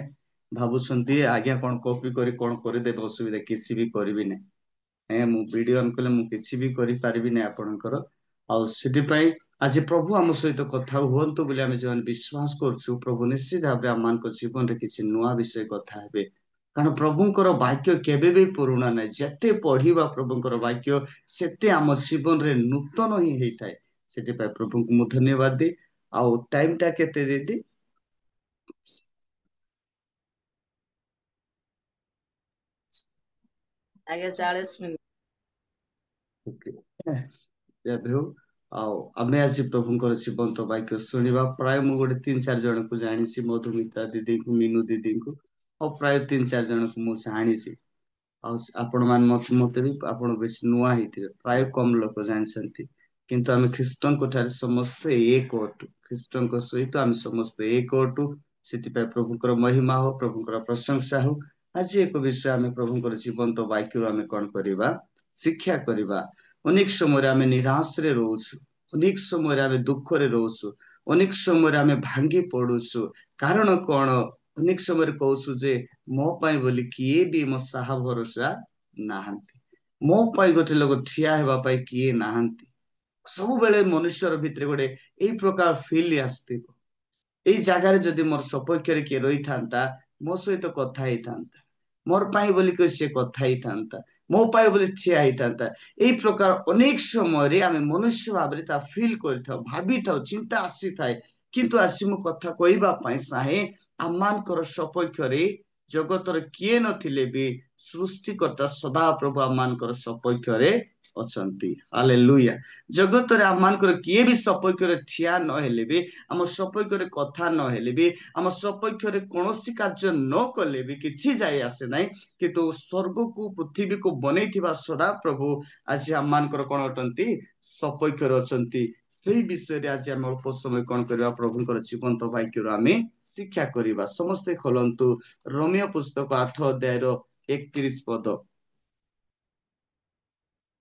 भाबुछंती आज्ञा कोन कॉपी करी कोन करि देबे, असुविधा किछि भी करबी नै। मु वीडियो ऑन कले मु किछि भी करि पारबी नै आपनकर। आ सेति पई आज प्रभु आम सहित कथा हुअन्तु बोली आमे जन विश्वास करछु। प्रभु निश्चित भाबे आम मानक जीवन रे किछि नुआ विषय कथा हेबे। कारण प्रभुंकर वाक्य केबे भी पुराना नै। जते पढ़िबा प्रभुंकर वाक्य सेते आम जीवन रे नूतन ही हेइथाय। सेति पई प्रभु को मु धन्यवाद दे। आ टाइम टा केते दीदी? आगे 40 मिनिट। ओके आमे आज प्रभुंकर जीवंत वाक्य शुणा। प्राय मु गोटे 3-4 जन को जानी, मधुमिता दीदी को, मीनू दीदी को, और प्राय 3-4 जन को मु जानी। आपण मान मते भी आपण बेसी नुआ हिथिबे, प्राय कम लोक जानछंती। किंतु आमे ख्रीष्टन को ठारे समस्त एक अटु, ख्रीष्टन को सहित आमे समस्त एक अटु। सेति पय प्रभुंकर महिमा हो, प्रभुंकर प्रशंसा हो। आज एक विषय आमे प्रभुंकर जीवंत वाक्य आमे कोन करिबा, शिक्षा करिबा। अनेक समय आमे निराश रे रहउछु, अनेक समय आमे दुख रे रहउछु, अनेक समय आमे भांगी पडुछु। कारण कोन? अनेक समय कहउछु जे मो पाई बोली किए भी मो साहा भरोसा नाहंती, मो पाई गोटे लोग ठिया हेबा पाई किए नाहंती। सब बेले मनुष्यर भितरे गोटे एई प्रकार फील आस्थिबो, एई जगार जदि मोर सपक्षरे के रही थांता, मो सहित कथा ही थांता, मोर पाई बोली के से कथा ही थांता, मो पाई बोली ठिया ही थांता। एई प्रकार अनेक समय रे आमे मनुष्य भाबरे ता फील करथाउ, भाबिथाउ, चिंता आसीथाय। किंतु आसी मु कथा कहबा पाई चाहे, आमानकर सपक्षरे जगतर किए नथिले भी सृष्टिकर्ता सदा प्रभु आमानकर सपक्षरे अछंती। हालेलुया। जगतरे आमानकर किए भी सपक्षरे ठिया न हेले भी, आम सपक्षरे कथा न हेले भी, आम सपक्षरे कोनोसी कार्य न कले भी किछि जाय आसे नै। किंतु स्वर्ग को पृथ्वी को बनैथिबा सदा प्रभु आज आमानकर कोन अटंती, सपक्षरे अछंती। सेही विषय रे आज हम अल्प समय कोन करबा, प्रभुंकर जीवंत वाक्य आमे शिक्षा करिबा। समस्त खोलंतु रोमियो पुस्तक 8 अध्याय 31 पद।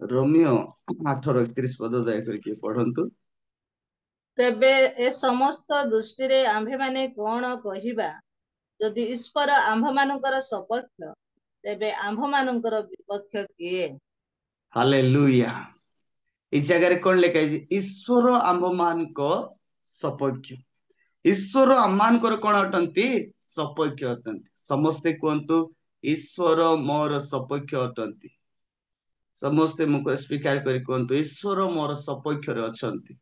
रोमियो 8:31 पद दया करके पढ़ंतु। तेबे ए समस्त दृष्टि रे आम्भे माने कोन कहिबा? ଯଦି ଈଶ୍ୱର ଆମ୍ଭମାନଙ୍କର ସପକ୍ଷ ତେବେ ଆମ୍ଭମାନଙ୍କର ବିପକ୍ଷ କିଏ? ହାଲେଲୁୟା। ଏଇ ଜାଗାରେ କଣ ଲେଖା ହେଇଛି? ଈଶ୍ୱର ଆମ୍ଭମାନଙ୍କ ସପକ୍ଷ। ଈଶ୍ୱର ଆମମାନଙ୍କର କଣ ଅଟନ୍ତି? ସପକ୍ଷ ଅଟନ୍ତି। ସମସ୍ତେ କୁହନ୍ତୁ, ଈଶ୍ୱର ମୋର ସପକ୍ଷ ଅଟନ୍ତି। ସମସ୍ତେ ମୁଖ ସ୍ୱୀକାର କରି କୁହନ୍ତୁ, ଈଶ୍ୱର ମୋର ସପକ୍ଷରେ ଅଛନ୍ତି।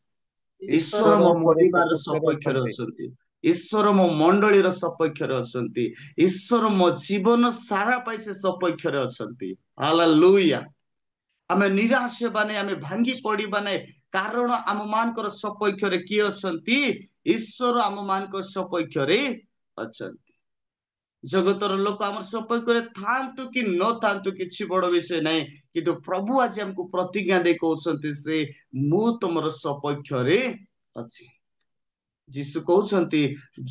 ଈଶ୍ୱର ମୋ ପରିବାରର ସପକ୍ଷରେ ଅଛନ୍ତି। ଈଶ୍ୱର ମୋ ମଣ୍ଡଳୀର ସପକ୍ଷରେ ଅଛନ୍ତି। ଈଶ୍ୱର ମୋ ଜୀବନ ସାରା ପାଇଁ ସେ ସପକ୍ଷରେ ଅଛନ୍ତି। ହାଲେଲୁୟା। ଆମେ ନିରାଶ ହେବା ନାହିଁ, ଆମେ ଭାଙ୍ଗି ପଡିବା ନାହିଁ, କାରଣ ଆମ ମାନଙ୍କର ସପକ୍ଷରେ କିଏ ଅଛନ୍ତି? ଈଶ୍ୱର ଆମ ମାନଙ୍କ ସପକ୍ଷରେ ଅଛନ୍ତି। ଜଗତର ଲୋକ ଆମର ସପକ୍ଷରେ ଥାନ୍ତୁ କି ନଥାନ୍ତୁ କିଛି ବଡ ବିଷୟ ନାହିଁ, କିନ୍ତୁ ପ୍ରଭୁ ଆଜି ଆମକୁ ପ୍ରତିଜ୍ଞା ଦେଇ କହୁଛନ୍ତି ସେ ମୁଁ ତମର ସପକ୍ଷରେ ଅଛି। ଯୀଶୁ କହୁଛନ୍ତି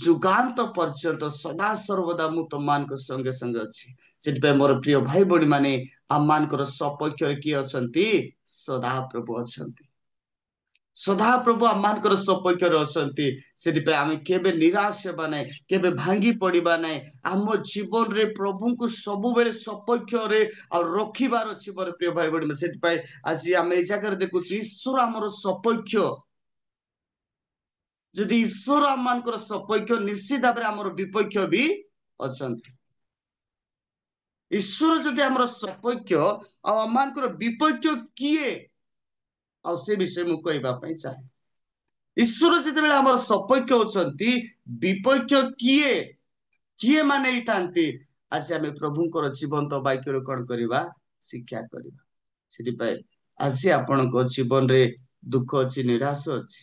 ଯୁଗାନ୍ତ ପର୍ଯ୍ୟନ୍ତ ସଦା ସର୍ବଦା ମୁଁ ତମମାନଙ୍କ ସଙ୍ଗେ ସଙ୍ଗେ ଅଛି। ସେଥିପାଇଁ ମୋର ପ୍ରିୟ ଭାଇ ଭଉଣୀ ମାନେ, ଆମମାନଙ୍କର ସପକ୍ଷରେ କିଏ ଅଛନ୍ତି? ସଦାପ୍ରଭୁ ଅଛନ୍ତି। ସଦାପ୍ରଭୁ ଆମମାନଙ୍କର ସପକ୍ଷରେ ଅଛନ୍ତି। ସେଥିପାଇଁ ଆମେ କେବେ ନିରାଶ ହେବା ନାହିଁ, କେବେ ଭାଙ୍ଗି ପଡିବା ନାହିଁ। ଆମ ଜୀବନରେ ପ୍ରଭୁଙ୍କୁ ସବୁବେଳେ ସପକ୍ଷରେ ଆଉ ରଖିବାର ଅଛି ମୋର ପ୍ରିୟ ଭାଇ ଭଉଣୀ। ସେଥିପାଇଁ ଆଜି ଆମେ ଏଇ ଜାଗାରେ ଦେଖୁଛୁ ଈଶ୍ୱର ଆମର ସପକ୍ଷ। ଯଦି ଈଶ୍ୱର ଆମମାନଙ୍କର ସପକ୍ଷ, ନିଶ୍ଚିତ ଭାବରେ ଆମର ବିପକ୍ଷ ବି ଅଛନ୍ତି। ଈଶ୍ୱର ଯଦି ଆମର ସପକ୍ଷ, ଆଉ ଆମମାନଙ୍କର ବିପକ୍ଷ କିଏ? ଆଉ ସେ ବିଷୟ ମୁଁ କହିବା ପାଇଁ ଚାହେଁ। ଈଶ୍ୱର ଯେତେବେଳେ ଆମର ସପକ୍ଷ ଅଛନ୍ତି, ବିପକ୍ଷ କିଏ? କିଏ ମାନେ ହେଇଥାନ୍ତି? ଆଜି ଆମେ ପ୍ରଭୁଙ୍କର ଜୀବନ୍ତ ବାକ୍ୟରୁ କଣ କରିବା? ଶିକ୍ଷା କରିବା। ସେଥିପାଇଁ ଆଜି ଆପଣଙ୍କ ଜୀବନରେ ଦୁଃଖ ଅଛି, ନିରାଶ ଅଛି,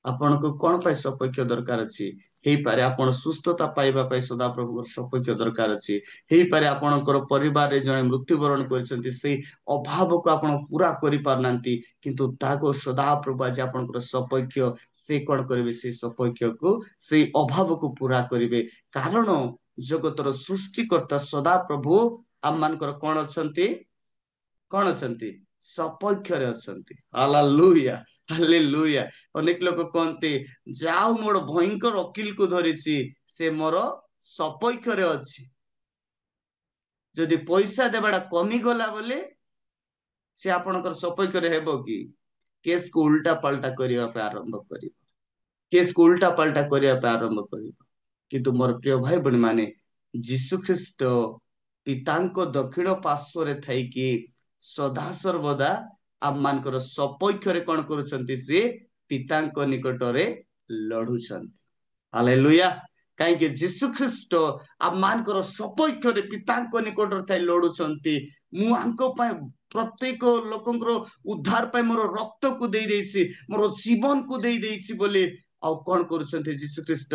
ଆପଣଙ୍କୁ କଣ ପାଇଁ ସପକ୍ଷ ଦରକାର ଅଛି? ହେଇପାରେ ଆପଣ ସୁସ୍ଥତା ପାଇବା ପାଇଁ ସଦାପ୍ରଭୁଙ୍କର ସପକ୍ଷ ଦରକାର ଅଛି। ହେଇପାରେ ଆପଣଙ୍କର ପରିବାରରେ ଜଣେ ମୃତ୍ୟୁବରଣ କରିଛନ୍ତି, ସେଇ ଅଭାବକୁ ଆପଣ ପୁରା କରିପାରୁନାହାନ୍ତି, କିନ୍ତୁ ତାକୁ ସଦାପ୍ରଭୁ ଆଜି ଆପଣଙ୍କର ସପକ୍ଷ। ସେ କଣ କରିବେ? ସେଇ ସପକ୍ଷକୁ, ସେଇ ଅଭାବକୁ ପୁରା କରିବେ। କାରଣ ଜଗତର ସୃଷ୍ଟିକର୍ତ୍ତା ସଦାପ୍ରଭୁ ଆମମାନଙ୍କର କଣ ଅଛନ୍ତି? କଣ ଅଛନ୍ତି? ସପକ୍ଷରେ ଅଛନ୍ତି। Hallelujah, hallelujah. ଅନେକ ଲୋକ କହନ୍ତି, ଯାଉ ମୋର ଭୟଙ୍କର ଓକିଲକୁ ଧରିଛି, ସେ ମୋର ସପକ୍ଷରେ ଅଛି। ଯଦି ପଇସା ଦେବାଟା କମିଗଲା ବୋଲେ ସେ ଆପଣଙ୍କର ସପକ୍ଷରେ ହେବ କି? କେସ୍କୁ ଉଲ୍ଟା ପାଲ୍ଟା କରିବା ପାଇଁ ଆରମ୍ଭ କରିବ। କେସ୍କୁ ଉଲ୍ଟା ପାଲ୍ଟା କରିବା ପାଇଁ ଆରମ୍ଭ କରିବ। କିନ୍ତୁ ମୋର ପ୍ରିୟ ଭାଇ ଭଉଣୀ ମାନେ, ଯୀଶୁ ଖ୍ରୀଷ୍ଟ ପିତାଙ୍କ ଦକ୍ଷିଣ ପାର୍ଶ୍ୱରେ ଥାଇକି ସଦା ସର୍ବଦା ଆମମାନଙ୍କର ସପକ୍ଷରେ କଣ କରୁଛନ୍ତି? ସେ ପିତାଙ୍କ ନିକଟରେ ଲଢୁଛନ୍ତି। ହାଲେଲୁୟା। କାହିଁକି? ଯୀଶୁ ଖ୍ରୀଷ୍ଟ ଆମମାନଙ୍କର ସପକ୍ଷରେ ପିତାଙ୍କ ନିକଟରେ ଥାଇ ଲଢୁଛନ୍ତି। ମୁଁ ଆଙ୍କ ପାଇଁ, ପ୍ରତ୍ୟେକ ଲୋକଙ୍କର ଉଦ୍ଧାର ପାଇଁ ମୋର ରକ୍ତକୁ ଦେଇ ଦେଇଛି, ମୋର ଜୀବନକୁ ଦେଇ ଦେଇଛି ବୋଲି ଆଉ କଣ କରୁଛନ୍ତି? ଯୀଶୁ ଖ୍ରୀଷ୍ଟ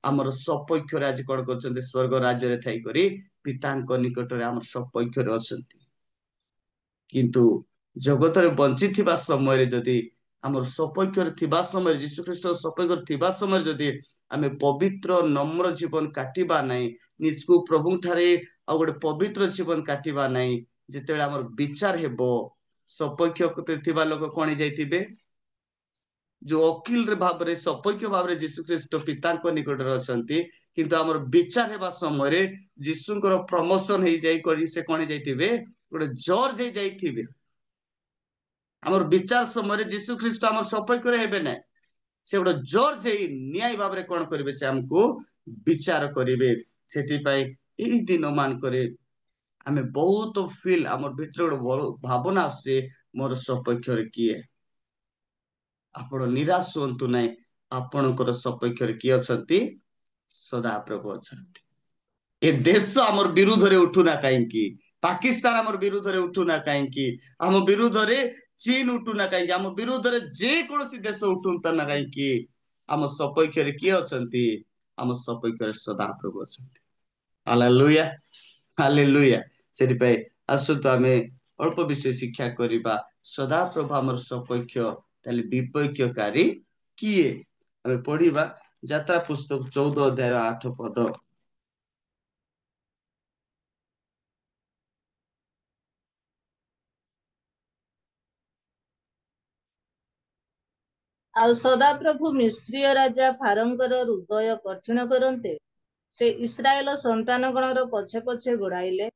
ଆମର ସପକ୍ଷରେ ଆଜି କଣ କରୁଛନ୍ତି? ସ୍ୱର୍ଗ ରାଜ୍ୟରେ ଥାଇକରି ପିତାଙ୍କ ନିକଟରେ ଆମର ସପକ୍ଷରେ ଅଛନ୍ତି। କିନ୍ତୁ ଜଗତରେ ବଞ୍ଚିଥିବା ସମୟରେ, ଯଦି ଆମର ସପକ୍ଷରେ ଥିବା ସମୟରେ, ଯୀଶୁ ଖ୍ରୀଷ୍ଟ ସପକ୍ଷରେ ଥିବା ସମୟରେ ଯଦି ଆମେ ପବିତ୍ର ନମ୍ର ଜୀବନ କାଟିବା ନାହିଁ, ନିଜକୁ ପ୍ରଭୁଠାରେ ଆଉ ଗୋଟେ ପବିତ୍ର ଜୀବନ କାଟିବା ନାହିଁ, ଯେତେବେଳେ ଆମର ବିଚାର ହେବ, ସପକ୍ଷ ଥିବା ଲୋକ କଣ ହେଇଯାଇଥିବେ? ଯୋଉ ଓକିଲ ଭାବରେ, ସପକ୍ଷ ଭାବରେ ଯୀଶୁ ଖ୍ରୀଷ୍ଟ ପିତାଙ୍କ ନିକଟରେ ଅଛନ୍ତି, କିନ୍ତୁ ଆମର ବିଚାର ହେବା ସମୟରେ ଯୀଶୁଙ୍କର ପ୍ରମୋସନ ହେଇଯାଇ କରି ସେ କଣ ହେଇଯାଇଥିବେ? ଗୋଟେ ଜର୍ଜ ହେଇଯାଇଥିବେ। ଆମର ବିଚାର ସମୟରେ ଯୀଶୁ ଖ୍ରୀଷ୍ଟ ଆମର ସପକ୍ଷରେ ହେବେ ନାହିଁ, ସେ ଗୋଟେ ଜର୍ଜ ହେଇ ନ୍ୟାୟ ଭାବରେ କଣ କରିବେ? ସେ ଆମକୁ ବିଚାର କରିବେ। ସେଥିପାଇଁ ଏଇ ଦିନ ମାନଙ୍କରେ ଆମେ ବହୁତ ଫିଲ୍, ଆମର ଭିତରେ ଗୋଟେ ଭାବନା ଆସୁଛି, ମୋର ସପକ୍ଷରେ କିଏ? ଆପଣ ନିରାଶ ହୁଅନ୍ତୁ ନାହିଁ, ଆପଣଙ୍କର ସପକ୍ଷରେ କିଏ ଅଛନ୍ତି? ସଦାପ୍ରଭୁ ଅଛନ୍ତି। ଏ ଦେଶ ଆମର ବିରୁଦ୍ଧରେ ଉଠୁନା କାହିଁକି? ପାକିସ୍ତାନ ଆମର ବିରୁଦ୍ଧରେ ଉଠୁନା କାହିଁକି? ଆମ ବିରୁଦ୍ଧରେ ଚୀନ ଉଠୁନା କାହିଁକି? ଆମ ବିରୁଦ୍ଧରେ ଯେକୌଣସି ଦେଶ ଉଠୁନ୍ତା ନା କାହିଁକି? ଆମ ସପକ୍ଷରେ କିଏ ଅଛନ୍ତି? ଆମ ସପକ୍ଷରେ ସଦାପ୍ରଭୁ ଅଛନ୍ତି। Hallelujah, hallelujah. ସେଥିପାଇଁ ଆସନ୍ତୁ ଆମେ ଅଳ୍ପ ବିଷୟ ଶିକ୍ଷା କରିବା। ସଦାପ୍ରଭୁ ଆମର ସପକ୍ଷ, ତାହେଲେ ବିପକ୍ଷକାରୀ କିଏ? ଆମେ ପଢିବା ଯାତ୍ରା ପୁସ୍ତକ 14 ଅଧ୍ୟାୟର 8 ପଦ। ଆଉ ସଦାପ୍ରଭୁ ମିଶ୍ରୀୟ ରାଜା ଫାରୋଙ୍କର ହୃଦୟ କଠିନ କରନ୍ତେ, ସେ ଇସ୍ରାଏଲ ସନ୍ତାନ ଗଣର ପଛେ ପଛେ ଗୋଡ଼ାଇଲେ।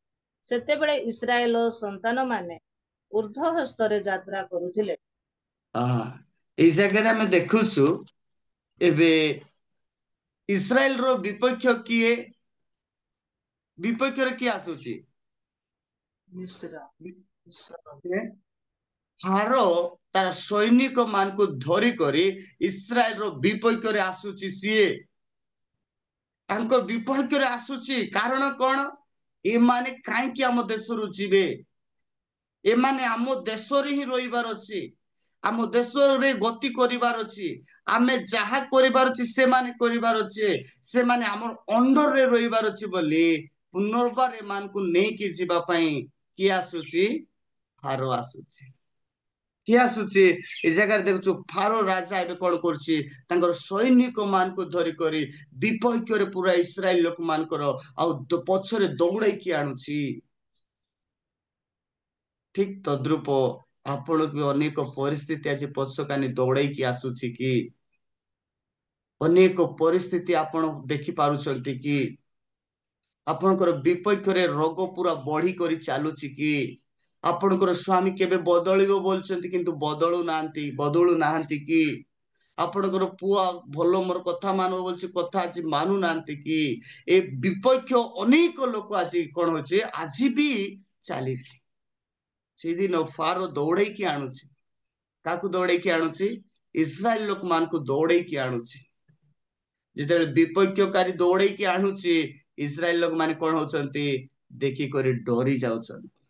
ସେତେବେଳେ ଇସ୍ରାଏଲ ସନ୍ତାନ ମାନେ ଊର୍ଦ୍ଧ୍ୱ ହସ୍ତରେ ଯାତ୍ରା କରୁଥିଲେ। ଏଇ ଜାଗାରେ ଆମେ ଦେଖୁଛୁ ଏବେ ଇସ୍ରାଏଲ ର ବିପକ୍ଷ କିଏ, ବିପକ୍ଷରେ କିଏ ଆସୁଛି? ଫାରୋ ତାର ସୈନିକ ମାନଙ୍କୁ ଧରି କରି ଇସ୍ରାଏଲ ର ବିପକ୍ଷରେ ଆସୁଛି। ସିଏ ତାଙ୍କ ବିପକ୍ଷରେ ଆସୁଛି। କାରଣ କଣ? ଏମାନେ କାହିଁକି ଆମ ଦେଶରୁ ଯିବେ? ଏମାନେ ଆମ ଦେଶରେ ହିଁ ରହିବାର ଅଛି, ଆମ ଦେଶରେ ଗତି କରିବାର ଅଛି। ଆମେ ଯାହା କରିବାର ଅଛି ସେମାନେ କରିବାର ଅଛି, ସେମାନେ ଆମର ଅଣ୍ଡରରେ ରହିବାର ଅଛି ବୋଲି ପୁନର୍ବାର ଏମାନଙ୍କୁ ନେଇକି ଯିବା ପାଇଁ କିଏ ଆସୁଛି? ଫାରୋ ଆସୁଛି। କିଏ ଆସୁଛି? ଏ ଜାଗାରେ ଦେଖୁଛୁ ଫାରୋ ରାଜା ଏବେ କଣ କରୁଛି? ତାଙ୍କର ସୈନିକ ମାନଙ୍କୁ ଧରି କରି ବିପକ୍ଷରେ ପୁରା ଇସ୍ରାଏଲ ଲୋକମାନଙ୍କର ଆଉ ପଛରେ ଦୌଡେଇକି ଆଣୁଛି। ଠିକ ତଦ୍ରୁପ ଆପଣଙ୍କୁ ଅନେକ ପରିସ୍ଥିତି ଆଜି ପଛକାନି ଦୌଡେଇକି ଆସୁଛି କି? ଅନେକ ପରିସ୍ଥିତି ଆପଣ ଦେଖିପାରୁଛନ୍ତି କି? ଆପଣଙ୍କର ବିପକ୍ଷରେ ରୋଗ ପୁରା ବଢି କରି ଚାଲୁଛି କି? ଆପଣଙ୍କର ସ୍ୱାମୀ କେବେ ବଦଳିବ ବୋଲୁଛନ୍ତି କିନ୍ତୁ ବଦଳୁ ନାହାନ୍ତି କି? ଆପଣଙ୍କର ପୁଅ ଭଲ ମୋର କଥା ମାନବ ବୋଲୁଛି, କଥା ଆଜି ମାନୁନାହାନ୍ତି କି? ଏ ବିପକ୍ଷ ଅନେକ ଲୋକ ଆଜି କଣ ହଉଛି? ଆଜି ବି ଚାଲିଛି। ସେଦିନ ଫାରୋ ଦୌଡେଇକି ଆଣୁଛି। କାହାକୁ ଦୌଡେଇକି ଆଣୁଛି? ଇସ୍ରାଏଲ ଲୋକମାନଙ୍କୁ ଦୌଡେଇକି ଆଣୁଛି। ଯେତେବେଳେ ବିପକ୍ଷକାରୀ ଦୌଡେଇକି ଆଣୁଛି, ଇସ୍ରାଏଲ ଲୋକମାନେ କଣ ହଉଛନ୍ତି? ଦେଖିକରି ଡରି ଯାଉଛନ୍ତି,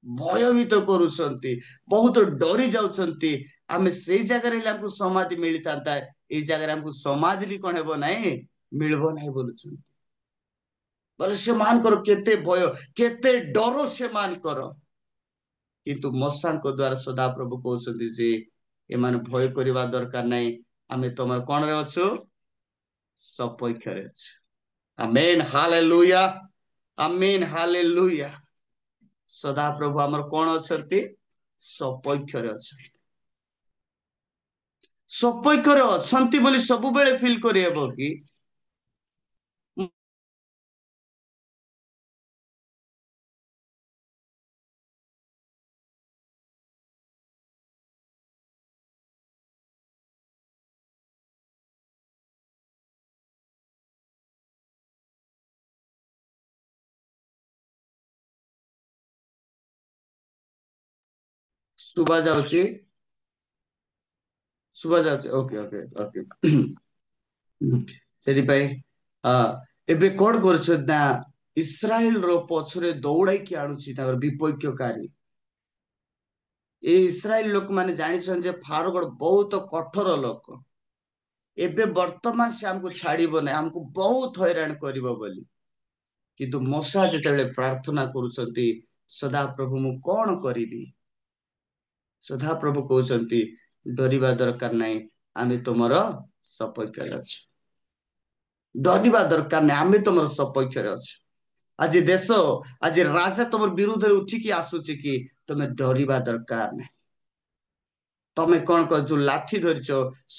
ଭୟଭୀତ କରୁଛନ୍ତି, ବହୁତ ଡରି ଯାଉଛନ୍ତି। ଆମେ ସେଇ ଜାଗାରେ ହେଲେ ଆମକୁ ସମାଧି ମିଳିଥାନ୍ତା, ଏଇ ଜାଗାରେ ଆମକୁ ସମାଧି ବି କଣ ହେବ ନାହିଁ, ମିଳିବ ନାହିଁ ବୋଲୁଛନ୍ତି। ବୋଲେ ସେମାନଙ୍କର କେତେ ଭୟ, କେତେ ଡର ସେମାନଙ୍କର। କିନ୍ତୁ ମଶାଙ୍କ ଦ୍ଵାରା ସଦାପ୍ରଭୁ କହୁଛନ୍ତି ଯେ ଏମାନେ ଭୟ କରିବା ଦରକାର ନାହିଁ, ଆମେ ତମର କଣରେ ଅଛୁ? ସପକ୍ଷରେ ଅଛୁ। Amen, hallelujah, amen, hallelujah. ସଦାପ୍ରଭୁ ଆମର କଣ ଅଛନ୍ତି? ସପକ୍ଷରେ ଅଛନ୍ତି। ସପକ୍ଷରେ ଅଛନ୍ତି ବୋଲି ସବୁବେଳେ ଫିଲ୍ କରିହେବ କି? ଶୁଭା ଯାଉଛି? ଶୁଭା ଯାଉଛି? Okay okay okay. ସେଥିପାଇଁ ଏବେ କଣ କରୁଛନ୍ତି ନା, ଇସ୍ରାଏଲ ର ପଛରେ ଦୌଡାଇକି ଆଣୁଛି ତାଙ୍କର ବିପକ୍ଷକାରୀ। ଏଇ ଇସ୍ରାଏଲ ଲୋକମାନେ ଜାଣିଛନ୍ତି ଯେ ଫାରୋ ଗୋଟେ ବହୁତ କଠୋର ଲୋକ। ଏବେ ବର୍ତ୍ତମାନ ସେ ଆମକୁ ଛାଡିବ ନାହିଁ, ଆମକୁ ବହୁତ ହଇରାଣ କରିବ ବୋଲି। କିନ୍ତୁ ମୋଶା ଯେତେବେଳେ ପ୍ରାର୍ଥନା କରୁଛନ୍ତି, ସଦାପ୍ରଭୁ ମୁଁ କଣ କରିବି? ସଦାପ୍ରଭୁ କହୁଛନ୍ତି ଡରିବା ଦରକାର ନାହିଁ, ଆମେ ତୁମର ସପକ୍ଷରେ ଅଛୁ। ଡରିବା ଦରକାର ନାହିଁ, ଆମେ ତୁମର ସପକ୍ଷରେ ଅଛୁ। ଆଜି ଦେଶ, ଆଜି ରାଜା ତମର ବିରୁଦ୍ଧରେ ଉଠିକି ଆସୁଛି କି? ତମେ ଡରିବା ଦରକାର ନାହିଁ। ତମେ କଣ କରୁଛ? ଲାଠି ଧରିଛ,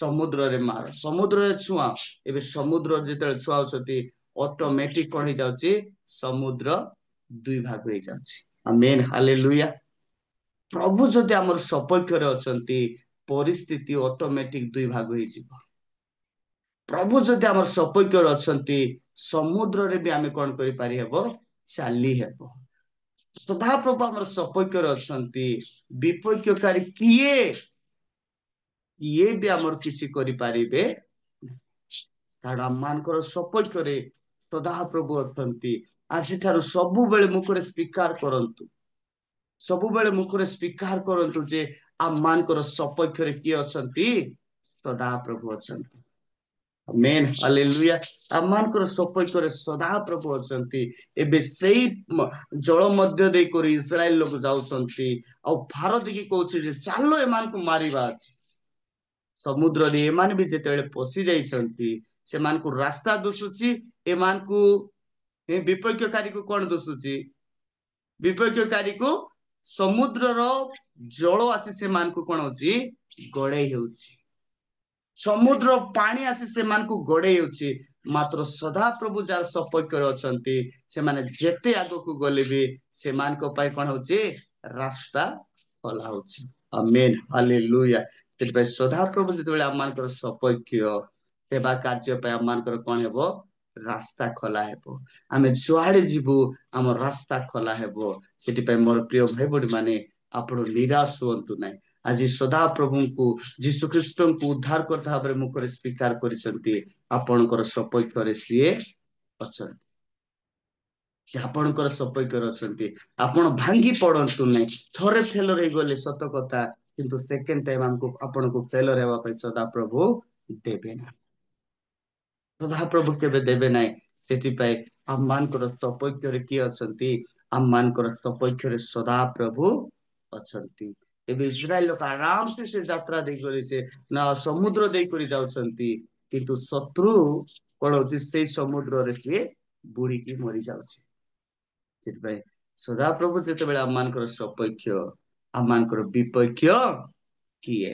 ସମୁଦ୍ରରେ ମାର, ସମୁଦ୍ରରେ ଛୁଆଁ। ଏବେ ସମୁଦ୍ର ଯେତେବେଳେ ଛୁଆଉଛନ୍ତି, ଅଟୋମେଟିକ କଣ ହେଇଯାଉଛି? ସମୁଦ୍ର ଦୁଇ ଭାଗ ହେଇଯାଉଛି। Amen, hallelujah. ପ୍ରଭୁ ଯଦି ଆମର ସପକ୍ଷରେ ଅଛନ୍ତି, ପରିସ୍ଥିତି ଅଟୋମେଟିକ ଦୁଇ ଭାଗ ହେଇଯିବ। ପ୍ରଭୁ ଯଦି ଆମର ସପକ୍ଷରେ ଅଛନ୍ତି, ସମୁଦ୍ରରେ ବି ଆମେ କଣ କରିପାରି ହେବ? ଚାଲି ହେବ। ସଦାପ୍ରଭୁ ଆମର ସପକ୍ଷରେ ଅଛନ୍ତି, ବିପକ୍ଷକାରୀ କିଏ ବି ଆମର କିଛି କରିପାରିବେ, କାରଣ ଆମମାନଙ୍କର ସପକ୍ଷରେ ସଦାପ୍ରଭୁ ଅଛନ୍ତି। ଆଜିଠାରୁ ସବୁବେଳେ ମୁଖରେ ସ୍ୱୀକାର କରନ୍ତୁ, ସବୁବେଳେ ମୁଖରେ ସ୍ୱୀକାର କରନ୍ତୁ ଯେ ଆମମାନଙ୍କର ସପକ୍ଷରେ କିଏ ଅଛନ୍ତି? ସଦାପ୍ରଭୁ ଅଛନ୍ତି। Amen, hallelujah. ଆମମାନଙ୍କର ସପକ୍ଷରେ ସଦାପ୍ରଭୁ ଅଛନ୍ତି। ଏବେ ସେଇ ଜଳ ମଧ୍ୟ ଦେଇକରି ଇସ୍ରାଏଲ ଲୋକ ଯାଉଛନ୍ତି, ଆଉ ଫାରୋ ଦେଖି କହୁଛି ଯେ ଚାଲ ଏମାନଙ୍କୁ ମାରିବା ଅଛି। ସମୁଦ୍ରରେ ଏମାନେ ବି ଯେତେବେଳେ ପଶି ଯାଇଛନ୍ତି, ସେମାନଙ୍କୁ ରାସ୍ତା ଦୁଶୁଛି, ଏମାନଙ୍କୁ ବିପକ୍ଷକାରୀକୁ କଣ ଦୁଶୁଛି? ବିପକ୍ଷକାରୀକୁ ସମୁଦ୍ରର ଜଳ ଆସି ସେମାନଙ୍କୁ କଣ ହଉଛି? ଗଡେଇ ହେଉଛି। ସମୁଦ୍ର ପାଣି ଆସି ସେମାନଙ୍କୁ ଗଡେଇ ହେଉଛି। ମାତ୍ର ସଦାପ୍ରଭୁ ଯାହାର ସପକ୍ଷରେ ଅଛନ୍ତି ସେମାନେ ଯେତେ ଆଗକୁ ଗଲେ ବି ସେମାନଙ୍କ ପାଇଁ କଣ ହଉଛି ରାସ୍ତା ଖୋଲା ହଉଛି। ଆମେନ୍ ହାଲେଲୁୟା। ସେଥିପାଇଁ ସଦାପ୍ରଭୁ ଯେତେବେଳେ ଆମମାନଙ୍କର ସପକ୍ଷ ସେବା କାର୍ଯ୍ୟ ପାଇଁ ଆମମାନଙ୍କର କଣ ହେବ ରାସ୍ତା ଖୋଲା ହେବ। ଆମେ ଯୁଆଡେ ଯିବୁ ଆମ ରାସ୍ତା ଖୋଲା ହେବ। ସେଥିପାଇଁ ମୋର ପ୍ରିୟ ଭାଇ ଭଉଣୀ ମାନେ ଆପଣ ନିରାଶ ହୁଅନ୍ତୁ ନାହିଁ। ଆଜି ସଦାପ୍ରଭୁଙ୍କୁ ଯୀଶୁ ଖ୍ରୀଷ୍ଟଙ୍କୁ ଉଦ୍ଧାରକର୍ତ୍ତା ଭାବରେ ମୁଖରେ ସ୍ୱୀକାର କରିଛନ୍ତି ଆପଣଙ୍କର ସପକ୍ଷରେ ସିଏ ଅଛନ୍ତି। ସେ ଆପଣଙ୍କର ସପକ୍ଷରେ ଅଛନ୍ତି। ଆପଣ ଭାଙ୍ଗି ପଡନ୍ତୁ ନାହିଁ। ଥରେ ଫେଲର ହେଇଗଲେ ସତ କଥା, କିନ୍ତୁ ସେକେଣ୍ଡ ଟାଇମ ଆପଣଙ୍କୁ ଫେଲର ହେବା ପାଇଁ ସଦାପ୍ରଭୁ ଦେବେ ନାହିଁ। ସଦାପ୍ରଭୁ କେବେ ଦେବେ ନାହିଁ। ସେଥିପାଇଁ ଆମମାନଙ୍କର ସପକ୍ଷରେ କିଏ ଅଛନ୍ତି? ଆମମାନଙ୍କର ସପକ୍ଷରେ ସଦାପ୍ରଭୁ ଅଛନ୍ତି। ଏବେ ଇସ୍ରାଏଲ ଲୋକ ଆରାମସେ ସେ ଯାତ୍ରା ଦେଇକରି ସେ ନା ସମୁଦ୍ର ଦେଇକରି ଯାଉଛନ୍ତି, କିନ୍ତୁ ଶତ୍ରୁ କଣ ହଉଛି ସେଇ ସମୁଦ୍ରରେ ସିଏ ବୁଡିକି ମରିଯାଉଛି। ସେଥିପାଇଁ ସଦାପ୍ରଭୁ ଯେତେବେଳେ ଆମମାନଙ୍କର ସପକ୍ଷ ଆମମାନଙ୍କର ବିପକ୍ଷ କିଏ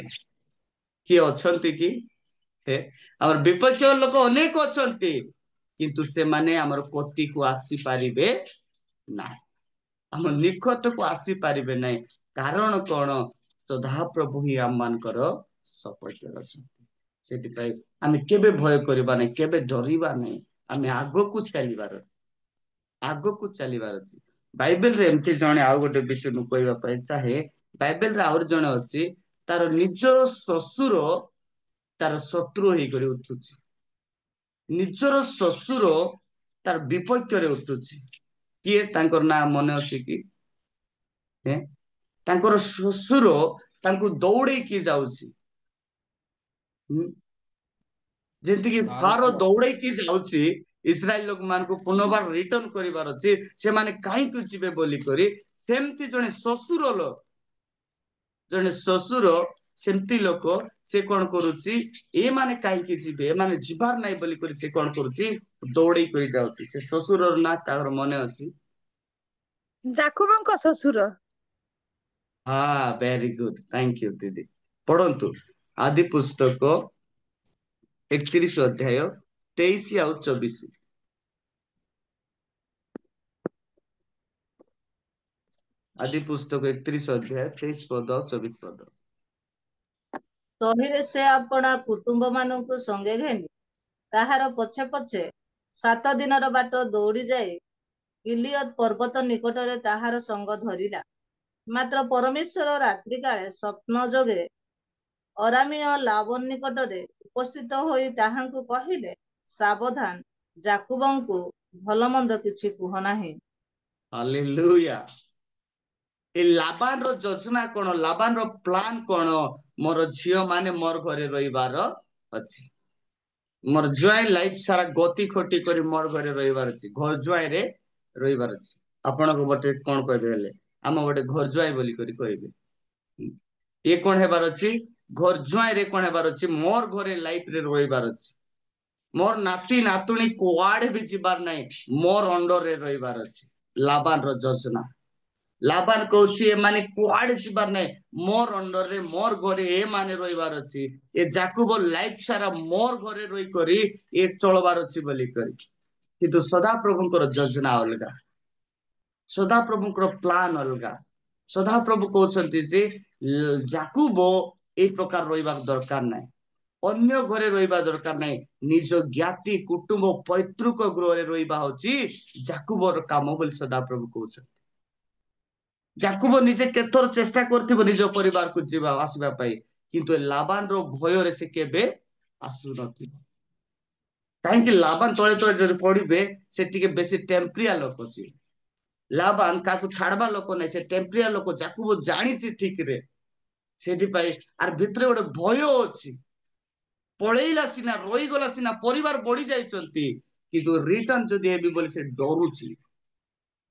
କିଏ ଅଛନ୍ତି କି? ଆମର ବିପକ୍ଷ ଲୋକ ଅନେକ ଅଛନ୍ତି, କିନ୍ତୁ ସେମାନେ ଆମର କତିକୁ ଆସିପାରିବେ ନାହିଁ, ଆମ ନିକଟକୁ ଆସିପାରିବେ ନାହିଁ। କାରଣ କଣ? ସଦାପ୍ରଭୁ ହିଁ ଆମମାନଙ୍କର ସପକ୍ଷରେ ଅଛନ୍ତି। ସେଥିପାଇଁ ଆମେ କେବେ ଭୟ କରିବା ନାହିଁ, କେବେ ଡରିବା ନାହିଁ। ଆମେ ଆଗକୁ ଚାଲିବାର ଅଛି। ବାଇବେଲରେ ଏମିତି ଜଣେ ଆଉ ଗୋଟେ ବିଷୟ ମୁଁ କହିବା ପାଇଁ ଚାହେଁ। ବାଇବେଲରେ ଆହୁରି ଜଣେ ଅଛି, ତାର ନିଜର ଶ୍ୱଶୁର ତାର ଶତ୍ରୁ ହେଇକରି ଉଠୁଛି। ନିଜର ଶ୍ୱଶୁର ତାର ବିପକ୍ଷରେ ଉଠୁଛି। କିଏ ତାଙ୍କର ନାଁ ମନେ ଅଛି କି? ତାଙ୍କର ଶ୍ୱଶୁର ତାଙ୍କୁ ଦୌଡେଇକି ଯାଉଛି। ଯେମିତିକି ଫାରୋ ଦୌଡେଇକି ଯାଉଛି ଇସ୍ରାଏଲ ଲୋକମାନଙ୍କୁ ପୁନର୍ବାର ରିଟର୍ଣ କରିବାର ଅଛି, ସେମାନେ କାହିଁକି ଯିବେ ବୋଲି କରି। ସେମିତି ଜଣେ ଶ୍ୱଶୁର ସେମିତି ଲୋକ ସେ କଣ କରୁଛି, ଏମାନେ କାହିଁକି ଯିବେ, ଏମାନେ ଯିବାର ନାହିଁ ବୋଲି କରି ସେ କଣ କରୁଛି ଦୌଡେଇ କରି ଯାଉଛି। ସେ ଶ୍ୱଶୁରର ନାଁ ତାଙ୍କର ମନେ ଅଛି? ଯାକୁବଙ୍କ ଶ୍ୱଶୁର। ହଁ, ଭେରି ଗୁଡ, ଥ୍ୟାଙ୍କ ୟୁ ଦିଦି। ପଢନ୍ତୁ ଆଦି ପୁସ୍ତକ 31 ଅଧ୍ୟାୟ 23 ଆଉ 24। ଆଦି ପୁସ୍ତକ 31 ଅଧ୍ୟାୟ 23 ପଦ ଆଉ 24 ପଦ। ତହିଁରେ ସେ ଆପଣା କୁଟୁମ୍ବ ମାନଙ୍କୁ ସଙ୍ଗେ ଘେନି ତାହାର ପଛେ ପଛେ 7 ଦିନର ବାଟ ଦୌଡ଼ି ଯାଇ ଗିଲିଅଦ ପର୍ବତ ନିକଟରେ ତାହାର ସଙ୍ଗ ଧରିଲା। ମାତ୍ର ପରମେଶ୍ୱର ରାତ୍ରିକାଳେ ସ୍ୱପ୍ନ ଯୋଗେ ଅରାମୀୟ ଲାବନ ନିକଟରେ ଉପସ୍ଥିତ ହୋଇ ତାହାଙ୍କୁ କହିଲେ, ସାବଧାନ, ଯାକୁବଙ୍କୁ ଭଲ ମନ୍ଦ କିଛି କୁହ ନାହିଁ। ହାଲେଲୁୟା। ଏ ଲାବାନର ଯୋଜନା କଣ? ଲାବାନର ପ୍ଲାନ କଣ? ମୋର ଝିଅ ମାନେ ମୋର ଘରେ ରହିବାର ଅଛି, ମୋର ଜ୍ୱାଇଁ ଲାଇଫ ସାରା ଗତି ଖଟି କରି ମୋର ଘରେ ରହିବାର ଅଛି, ଘର ଜ୍ୱାଇଁରେ ରହିବାର ଅଛି। ଆପଣଙ୍କୁ ଗୋଟେ କଣ କହିବେ ହେଲେ, ଆମ ଗୋଟେ ଘର ଜ୍ୱାଇଁ ବୋଲି କରି କହିବେ। ଇଏ କଣ ହେବାର ଅଛି? ଘର ଜ୍ୱାଇଁରେ କଣ ହେବାର ଅଛି? ମୋର ଘରେ ଲାଇଫରେ ରହିବାର ଅଛି। ମୋର ନାତି ନାତୁଣୀ କୁଆଡେ ବି ଯିବାର ନାହିଁ, ମୋର ଅଣ୍ଡରରେ ରହିବାର ଅଛି। ଲାବାନର ଯୋଜନା। ଲାବାନ କହୁଛି ଏମାନେ କୁଆଡେ ଯିବାର ନାହିଁ, ମୋର ଅଣ୍ଡରରେ ମୋର ଘରେ ଏମାନେ ରହିବାର ଅଛି। ଏ ଯାକୁବ ଲାଇଫ ସାରା ମୋର ଘରେ ରହିକରି ଏ ଚଳବାର ଅଛି ବୋଲି କରି। କିନ୍ତୁ ସଦାପ୍ରଭୁଙ୍କର ଯୋଜନା ଅଲଗା, ସଦାପ୍ରଭୁଙ୍କର ପ୍ଲାନ ଅଲଗା। ସଦାପ୍ରଭୁ କହୁଛନ୍ତି ଯେ ଯାକୁବ ଏଇ ପ୍ରକାର ରହିବାର ଦରକାର ନାହିଁ, ଅନ୍ୟ ଘରେ ରହିବା ଦରକାର ନାହିଁ। ନିଜ ଜ୍ଞାତି କୁଟୁମ୍ବ ପୈତୃକ ଗୃହରେ ରହିବା ହଉଛି ଯାକୁବର କାମ ବୋଲି ସଦାପ୍ରଭୁ କହୁଛନ୍ତି। ଯାକୁବ ନିଜେ କେତେଥର ଚେଷ୍ଟା କରିଥିବ ନିଜ ପରିବାରକୁ ଆସିବା ପାଇଁ, କିନ୍ତୁ ଲାବାନର ଭୟରେ ସେ କେବେ ଆସୁନଥିବ। କାହିଁକି? ଲାବାନ ତଳେ ତଳେ ଯଦି ପଢିବେ ସେ ଟିକେ ବେଶୀ ଟେମ୍ପ୍ରିଆ ଲୋକ। ସିଏ ଲାବାନ କାହାକୁ ଛାଡବା ଲୋକ ନାହିଁ, ସେ ଟେମ୍ପ୍ରିଆ ଲୋକ। ଯାକୁବ ଜାଣିଛି ଠିକରେ, ସେଥିପାଇଁ ଆର ଭିତରେ ଗୋଟେ ଭୟ ଅଛି। ପଳେଇଲା ସିନା, ରହିଗଲା ସିନା, ପରିବାର ବଢି ଯାଇଛନ୍ତି, କିନ୍ତୁ ରିଟର୍ଣ ଯଦି ହେବି ବୋଲି ସେ ଡରୁଛି।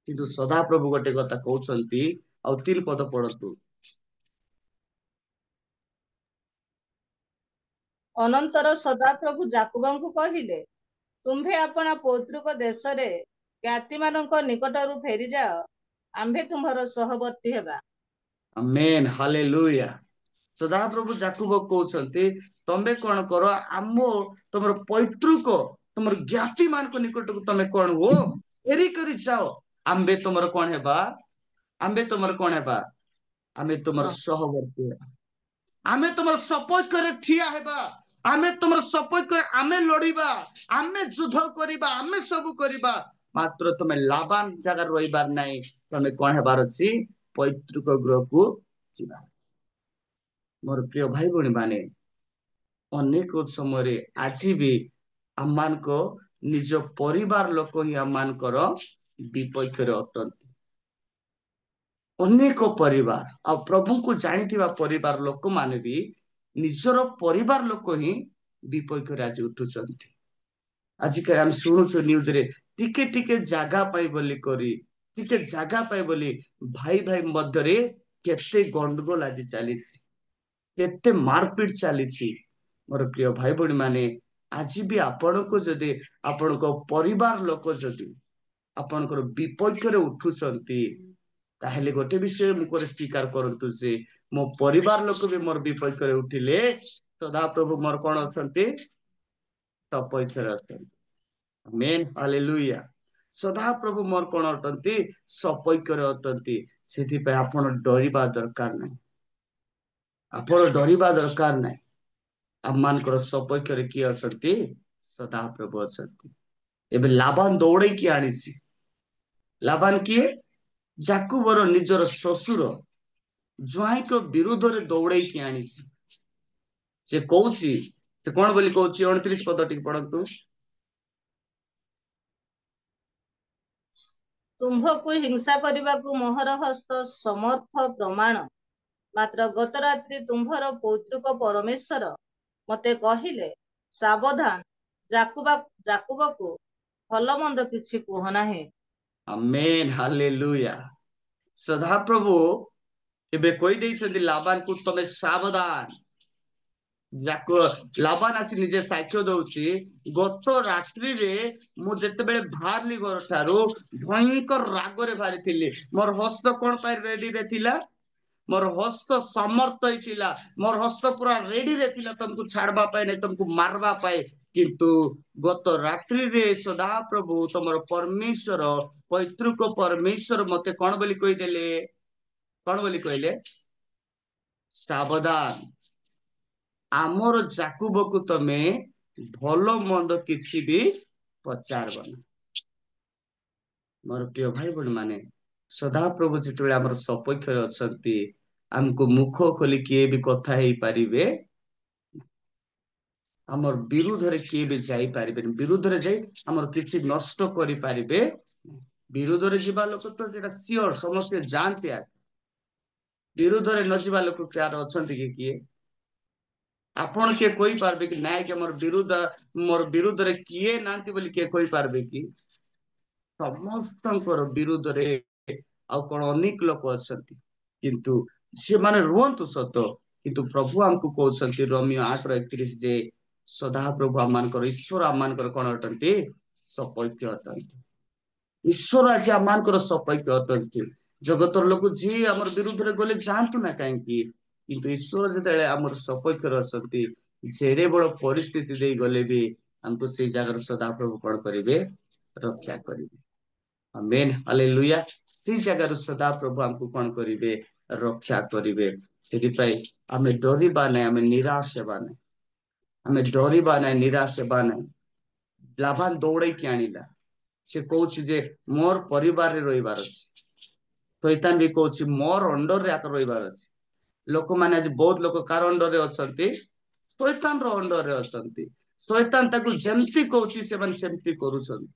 କିନ୍ତୁ ସଦାପ୍ରଭୁ ଗୋଟେ କଥା କହୁଛନ୍ତି, ଆଉ 3 ପଦ ପଢନ୍ତୁ। ଅନନ୍ତର ସଦାପ୍ରଭୁ ଯାକୁବଙ୍କୁ କହିଲେ, ତୁମ୍ଭେ ଆପଣା ପୌତୃକ ଦେଶରେ ଜ୍ଞାତିମାନଙ୍କ ନିକଟରୁ ଫେରିଯାଅ, ଆମ୍ଭେ ତୁମ୍ଭର ସହବର୍ତ୍ତୀ ହେବା। ଆମେନ୍ ହାଲେଲୁୟା। ସଦାପ୍ରଭୁ ଯାକୁବ କହୁଛନ୍ତି, ତମେ କଣ କର, ତମର ପୈତୃକ तुम ज्ञाति मान को निकट को तमे कौन हो फेरी करी जाओ आंबे तुमर कौन है बा आंबे तुमर कौन है बा आमे तुमर सहवर्ती आमे तुमर सपोर्ट करे ठिया हेबा आमे तुमर सपोर्ट करे आमे लड़ीबा आमे युद्ध करिबा आमे सब करिबा मात्र तुमे लाबान जगह रहिबार नाही तुमे कोन हेबार अछि पैतृक गृह को जिबा मोर प्रिय भाई बणी माने अनेक समय आज भी आमान को निज परिवार लोक ही आमान कर विपक्ष रे अटंती अनेक परिवार आ प्रभु को जानिथिबा परिवार लोक माने भी निजर परिवार लोक ही विपक्ष रे आज उठुचंती आजिकल हम शुणुଛୁ न्यूज रे टिके टिके जागा पाई बोली करी टिके जागा पाई बोली भाई भाई मध्य रे केते गंडगोल आज चली केते मारपीट चली मोर प्रिय भाई बणी माने आज भी आपण को जदि आपण को परिवार लोक जदि आपण को विपक्ष रे उठुचंती ताहेले गोटे विषय मुझे स्वीकार करतु जे मो परिवार लोक भी मोर विपक्ष रे उठिले सदा प्रभु मोर कोन अछंती सपक्ष रे अछंती आमेन हालेलुया सदा प्रभु मोर कोन अटंती सपक्ष रे अटंती सेति पे आपण डरिबा दरकार नै आपण डरिबा दरकार नै आमान कर सपक्ष रे की अछंती सदा प्रभु अछंती एबे लाबान दौड़े की आनीछि लाबान किए जाकुबर निजर शशुर ज्वाई को विरुद्ध रे दौड़े की आनीछि से कहूची से कोन बोली कहूची 29 पद टिक पढंतु तुम्भको हिंसा करने मोहर हस्त समर्थ प्रमाण मात्र गत रात्रि तुम्भर पौतृक परमेश्वर मते कहिले सावधान जाकुब को भल मंद किछि कह नाही आमेन हालेलुया सदा प्रभु एबे कोई देइछन्ति लाबान को तमे सावधान जाको लाबान आसी निजे साक्ष्य दउची गत रात्रि रे मु जते बेले बाहरली घर ठारू भयंकर राग रे बाहरी थिली मोर हस्त कोन पाई रेडी रे थिला मोर हस्त समर्थ हिला मोर हस्त पूरा रेडी रे थिला तुमको छाड़बा पाए नै तुमको मारबा पाए किंतु गत रात्रि रे सदा प्रभु तमर परमेश्वर पैतृक परमेश्वर मते कोन बोली कहि देले कोन बोली कहले सावधान आमर जाकुब को तमे भल मंद किछि भी पचारबन मोर प्रिय भाई बहन माने सदा प्रभु जितबे हमर सपक्ष रे अछंती हमको मुख खोली किए भी कथा हेई परिबे हमर विरुद्ध रे किए भी जाई परिबे विरुद्ध रे जाई हमर किछि नष्ट करि परिबे विरुद्ध रे जीवा लोक तो जेटा सियोर समस्त जानते आ विरुद्ध रे न जीवा लोक प्यार अछंती कि किए आपण के कोई पारबे कि नाय के मोर विरुद्ध रे किए नांती बोली के कोई पारबे कि समस्तंकर विरुद्ध रे आ कोन अनेक लोक अछंती किंतु से माने रुहंतु सत किंतु प्रभु हमको कहउछंती रोमियो 8:31 जे सदा प्रभु आमानकर ईश्वर आमानकर कोन अटंती सपक्ष अटंती ईश्वर आज आमानकर सपक्ष अटंती जगतर लोक जी हमर विरुद्ध रे गले जानतु ना काहे कि किंतु ईश्वर जते हमर सपक्ष रसंती जेरे बड़ परिस्थिति दे गले भी हमको से जगह सदा प्रभु कोन करिवे रक्षा करिवे आमेन हालेलुया से जगह सदा प्रभु हमको कोन करिवे रक्षा करिवे सेति पई हमें डरिबा नै हमें निराश हेबा नै हमें डरिबा नै निराश हेबा नै लाभान दौड़े के आनिला से कहूची जे मोर परिवार रे रहिबार अछि शैतान भी कहूची मोर अंडर रे आकर रहिबार अछि लोक माने आज बहुत लोक कार अंडर रे अछंती शैतान रो अंडर रे अछंती शैतान ताकू जेमती कहूची से मन सेमती करूछन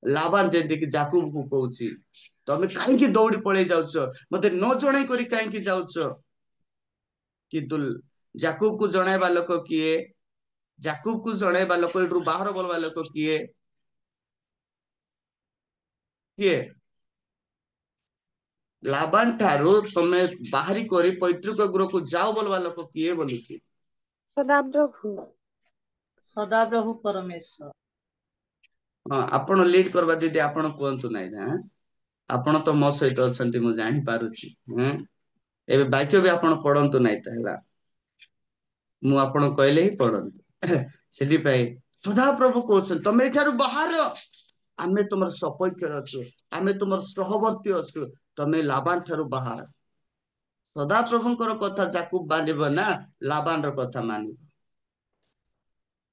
लाबान जेंती कि जाकुब को कहूची तमे काहे कि दौड़ी पळे जाउछो मते न जणाई करी काहे कि जाउछो किंतु जाकुब को जणाइबा लोक किए जाकुब को जणाइबा लोक एटरू बाहर बोलबा लोक किए किए लाबान ठारू तमे बाहरी करी पैतृक गृह को जाओ बोलबा लोक किए बोलुची सदा प्रभु परमेश्वर हाँ आपण लीड करबा दीदी आपण कोंतु नै ना आपण तो मो सहित अछंती मु जानि पारुची एबे वाक्य भी आपण पढंतु नै त हला मु आपण कहले ही पढंतु सेठी पई ସଦାପ୍ରଭୁ କହୁଛନ୍ତି ତମେ ଏଠାରୁ ବାହାର, ଆମେ ତୁମର ସପକ୍ଷରେ ଅଛୁ, ଆମେ ତୁମର ସହବର୍ତ୍ତୀ ଅଛୁ, ତମେ ଲାବାନ ଠାରୁ ବାହାର। ସଦାପ୍ରଭୁଙ୍କର କଥା ଯାକୁ ମାନିବ ନା ଲାବାନର କଥା ମାନିବ।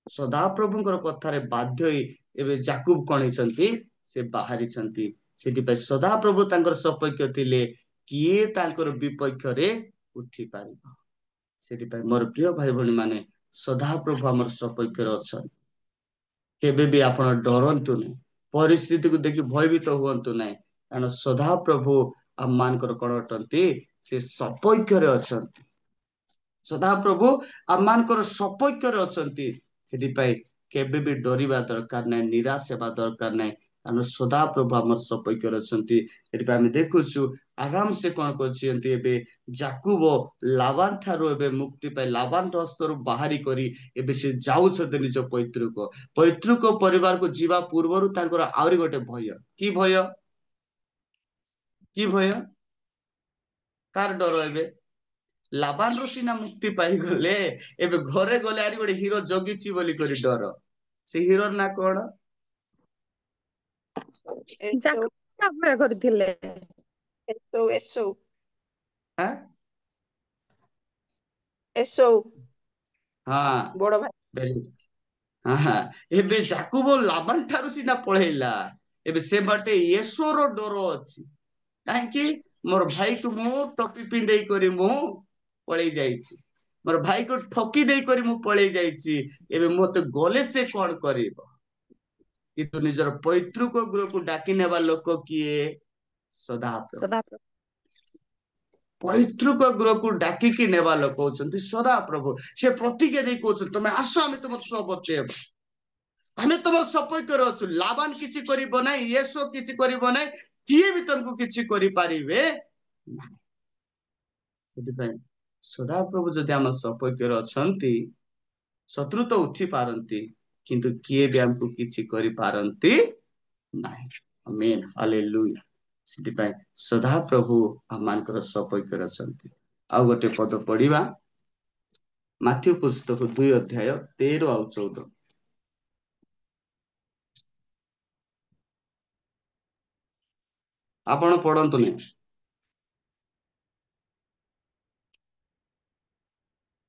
ସଦାପ୍ରଭୁଙ୍କର କଥାରେ ବାଧ୍ୟ ହୋଇ ଏବେ ଯାକୁବ କଣ ହେଇଛନ୍ତି, ସେ ବାହାରିଛନ୍ତି। ସେଥିପାଇଁ ସଦାପ୍ରଭୁ ତାଙ୍କର ସପକ୍ଷ ଥିଲେ, କିଏ ତାଙ୍କର ବିପକ୍ଷରେ ଉଠି ପାରିବ। ସେଥିପାଇଁ ମୋର ପ୍ରିୟ ଭାଇ ଭଉଣୀ ମାନେ, ସଦାପ୍ରଭୁ ଆମର ସପକ୍ଷରେ ଅଛନ୍ତି। କେବେ ବି ଆପଣ ଡରନ୍ତୁନି, ପରିସ୍ଥିତିକୁ ଦେଖି ଭୟଭୀତ ହୁଅନ୍ତୁ ନାହିଁ, କାରଣ ସଦାପ୍ରଭୁ ଆମ ମାନଙ୍କର କଣ ଅଟନ୍ତି, ସେ ସପକ୍ଷରେ ଅଛନ୍ତି। ସଦାପ୍ରଭୁ ଆମ ମାନଙ୍କର ସପକ୍ଷରେ ଅଛନ୍ତି। ସେଥିପାଇଁ କେବେ ବି ଡରିବା ଦରକାର ନାହିଁ, ନିରାଶ ହେବା ଦରକାର ନାହିଁ, କାରଣ ସଦାପ୍ରଭୁ ଆମର ସପକ୍ଷରେ ଅଛନ୍ତି। ସେଥିପାଇଁ ଆମେ ଦେଖୁଛୁ ଆରାମ ସେ କଣ କରିଛନ୍ତି, ଏବେ ଯାକୁବ ଲାବାନ ଠାରୁ ଏବେ ମୁକ୍ତି ପାଇ ଲାବାନର ହସ୍ତରୁ ବାହାରି କରି ଏବେ ସେ ଯାଉଛନ୍ତି ନିଜ ପୈତୃକ ପରିବାରକୁ ଯିବା ପୂର୍ବରୁ ତାଙ୍କର ଆହୁରି ଗୋଟେ ଭୟ। କି ଭୟ? କି ଭୟ? କାର ଡର? ଏବେ ଲାବାନରୁ ସିନା ମୁକ୍ତି ପାଇଗଲେ, ଏବେ ଘରେ ଗଲେ ଆରି ଗୋଟେ ହିରୋ ଜଗିଛି ବୋଲି କରି ଡର। ସେ ହିରୋର ନା କଣ? ଏସଉ ଯାକ କରିଥିଲେ। ଏସଉ ଏସଉ ହଁ ଏସଉ ବଡ ଭାଇ। ଏବେ ଯାକୁବ ଲାବାନ ଠାରୁ ସିନା ପଳେଇଲା, ଏବେ ସେ ବାଟେ ଏସୋର ଡର ଅଛି। କାହିଁକି? ମୋର ଭାଇକୁ ମୁଁ ଟୋପି ପିନ୍ଧେଇ କରି ମୁଁ ପଳେଇ ଯାଇଛି, ମୋର ଭାଇକୁ ଠକି ଦେଇ କରି ମୁଁ ପଳେଇ ଯାଇଛି, ଏବେ ମତେ ଗଲେ ସେ କଣ କରିବ? କିନ୍ତୁ ନିଜର ପୈତୃକ ଗୃହକୁ ଡାକି ନେବା ଲୋକ କିଏ? ସଦାପ୍ରଭୁ। ସଦାପ୍ରଭୁ। ପୈତୃକ ଗୃହକୁ ଡାକିକି ନେବା ଲୋକ ହଉଛନ୍ତି ସଦାପ୍ରଭୁ। ସେ ପ୍ରତିଜ୍ଞା ଦେଇ କହୁଛନ୍ତି ତମେ ଆସ, ଆମେ ତୁମର ସହବର୍ତ୍ତୀ ହେବୁ, ଆମେ ତୁମର ସପକ୍ଷରେ ଅଛୁ, ଲାବାନ କିଛି କରିବ ନାହିଁ, ଏସୋ କିଛି କରିବ ନାହିଁ, କିଏ ବି ତମକୁ କିଛି କରିପାରିବେ ନାହିଁ। ସେଥିପାଇଁ ସଦାପ୍ରଭୁ ଯଦି ଆମ ସପକ୍ଷରେ ଅଛନ୍ତି, ଶତ୍ରୁ ତ ଉଠି ପାରନ୍ତି, କିନ୍ତୁ କିଏ ବି ଆମକୁ କିଛି କରିପାରନ୍ତି ନାହିଁ। ଆମେନ୍, ହାଲେଲୁୟା। ସେଥିପାଇଁ ସଦାପ୍ରଭୁ ଆମମାନଙ୍କର ସପକ୍ଷରେ ଅଛନ୍ତି। ଆଉ ଗୋଟେ ପଦ ପଢିବା, ମାଥ୍ୟୁ ପୁସ୍ତକ 2 ଅଧ୍ୟାୟ 13 ଆଉ 14। ଆପଣ ପଢନ୍ତୁନି।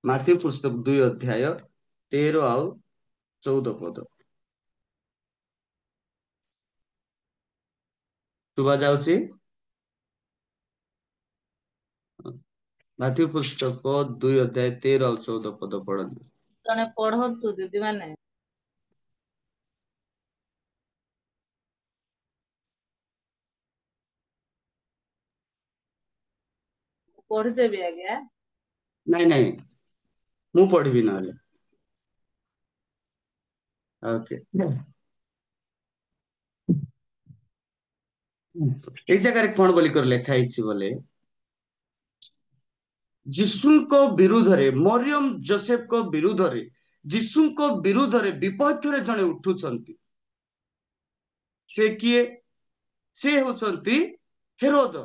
ମାଥ୍ୟୁ ପୁସ୍ତକ 2 ଅଧ୍ୟାୟ 13 ଆଉ 14 ପଦ। ଶୁଭା ଯାଉଛି? ମାଥ୍ୟୁ ପୁସ୍ତକ 2 ଅଧ୍ୟାୟ 13 ଆଉ 14 ପଦ ପଢନ୍ତୁ। ଜଣେ ପଢନ୍ତୁ ଦିଦି ମାନେ। ପଢିଦେବି ଆଜ୍ଞା। ନାଇଁ ନାଇଁ, ମୁଁ ପଢିବି ନହେଲେ। ଓକେ, ଏଇ ଜାଗାରେ କଣ ବୋଲି କରି ଲେଖା ହେଇଛି ବୋଲେ, ଯୀଶୁଙ୍କ ବିରୁଦ୍ଧରେ, ମରିୟମ ଯୋସେଫଙ୍କ ବିରୁଦ୍ଧରେ, ଯୀଶୁଙ୍କ ବିରୁଦ୍ଧରେ ବିପକ୍ଷରେ ଜଣେ ଉଠୁଛନ୍ତି। ସେ କିଏ? ସେ ହେଉଛନ୍ତି ହେରୋଦ।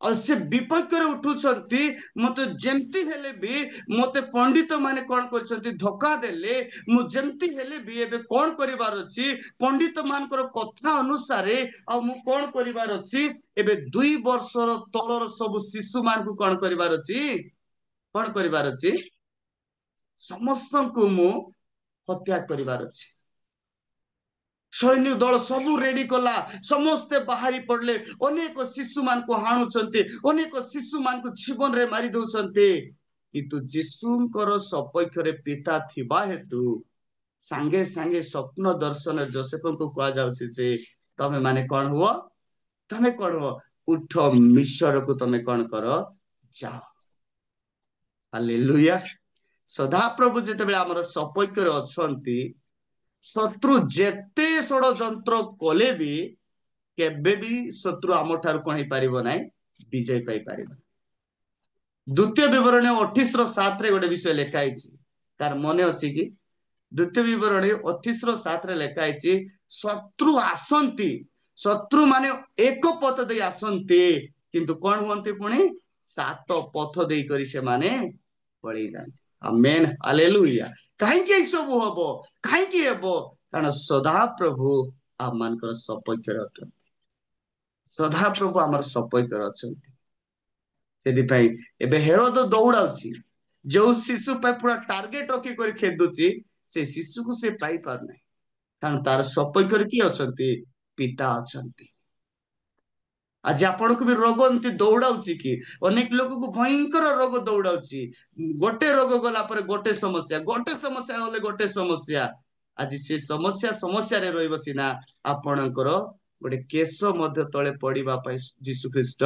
ଆଉ ସେ ବିପକ୍ଷରେ ଉଠୁଛନ୍ତି, ମତେ ଯେମିତି ହେଲେ ବି, ମତେ ପଣ୍ଡିତ ମାନେ କଣ କରିଛନ୍ତି, ଧୋକା ଦେଲେ, ମୁଁ ଯେମିତି ହେଲେ ବି ଏବେ କଣ କରିବାର ଅଛି, ପଣ୍ଡିତ ମାନଙ୍କର କଥା ଅନୁସାରେ ଆଉ ମୁଁ କଣ କରିବାର ଅଛି, ଏବେ 2 ବର୍ଷର ତଳର ସବୁ ଶିଶୁ ମାନଙ୍କୁ କଣ କରିବାର ଅଛି, କଣ କରିବାର ଅଛି, ସମସ୍ତଙ୍କୁ ମୁଁ ହତ୍ୟା କରିବାର ଅଛି। ସୈନ୍ୟ ଦଳ ସବୁ ରେଡି କଲା, ସମସ୍ତେ ବାହାରି ପଡିଲେ, ଅନେକ ଶିଶୁ ମାନଙ୍କୁ ହାଣୁଛନ୍ତି, ଅନେକ ଶିଶୁ ମାନଙ୍କୁ ଜୀବନରେ ମାରି ଦଉଛନ୍ତି। କିନ୍ତୁ ଯୀଶୁଙ୍କର ସପକ୍ଷରେ ପିତା ଥିବା ହେତୁ ସାଙ୍ଗେ ସାଙ୍ଗେ ସ୍ୱପ୍ନ ଦର୍ଶନ ଯୋସେଫଙ୍କୁ କୁହାଯାଉଛି ଯେ ତମେ ମାନେ କଣ ହୁଅ, ତମେ କଣ ହୁଅ, ଉଠ ମିଶରକୁ ତମେ କଣ କର, ଯାଅ। ହାଲେଲୁୟା। ସଦାପ୍ରଭୁ ଯେତେବେଳେ ଆମର ସପକ୍ଷରେ ଅଛନ୍ତି, ଶତ୍ରୁ ଯେତେ ଷଡ଼ଯନ୍ତ୍ର କଲେ ବି କେବେ ବି ଶତ୍ରୁ ଆମ ଠାରୁ କଣ ହେଇପାରିବ ନାହିଁ, ବିଜୟ ପାଇପାରିବ। ଦ୍ୱିତୀୟ ବିବରଣୀ 28:7 ଗୋଟେ ବିଷୟ ଲେଖା ହେଇଛି, ତାର ମନେ ଅଛି କି? ଦ୍ୱିତୀୟ ବିବରଣୀ 28:7 ଲେଖା ହେଇଛି, ଶତ୍ରୁ ଆସନ୍ତି, ଶତ୍ରୁ ମାନେ ଏକ ପଥ ଦେଇ ଆସନ୍ତି, କିନ୍ତୁ କଣ ହୁଅନ୍ତି, ପୁଣି 7 ପଥ ଦେଇକରି ସେମାନେ ପଳେଇ ଯାଆନ୍ତି। आमेन हालेलुया कहीं सब हम कहीं कारण सदा प्रभु आम मानकर सपक्षर अच्छा सदा प्रभु आमर सपक्षर अच्छा से हेरोद दौड़ाऊँ जो शिशु पूरा टार्गेट रखी खेदुची से शिशु को से पाई पार नहीं कारण तार सपक्षर किए अच्छा पिता अच्छा आज आपण को भी रोग एमती दौड़ाऊँ कि अनेक लोक को भयंकर रोग दौड़ाऊँ गोटे रोग गला पर गोटे समस्या गले गोटे समस्या आज से समस्या समस्या रे सीना आपणकर गोटे केश मध्य तले पड़वा जीशु ख्रीस्ट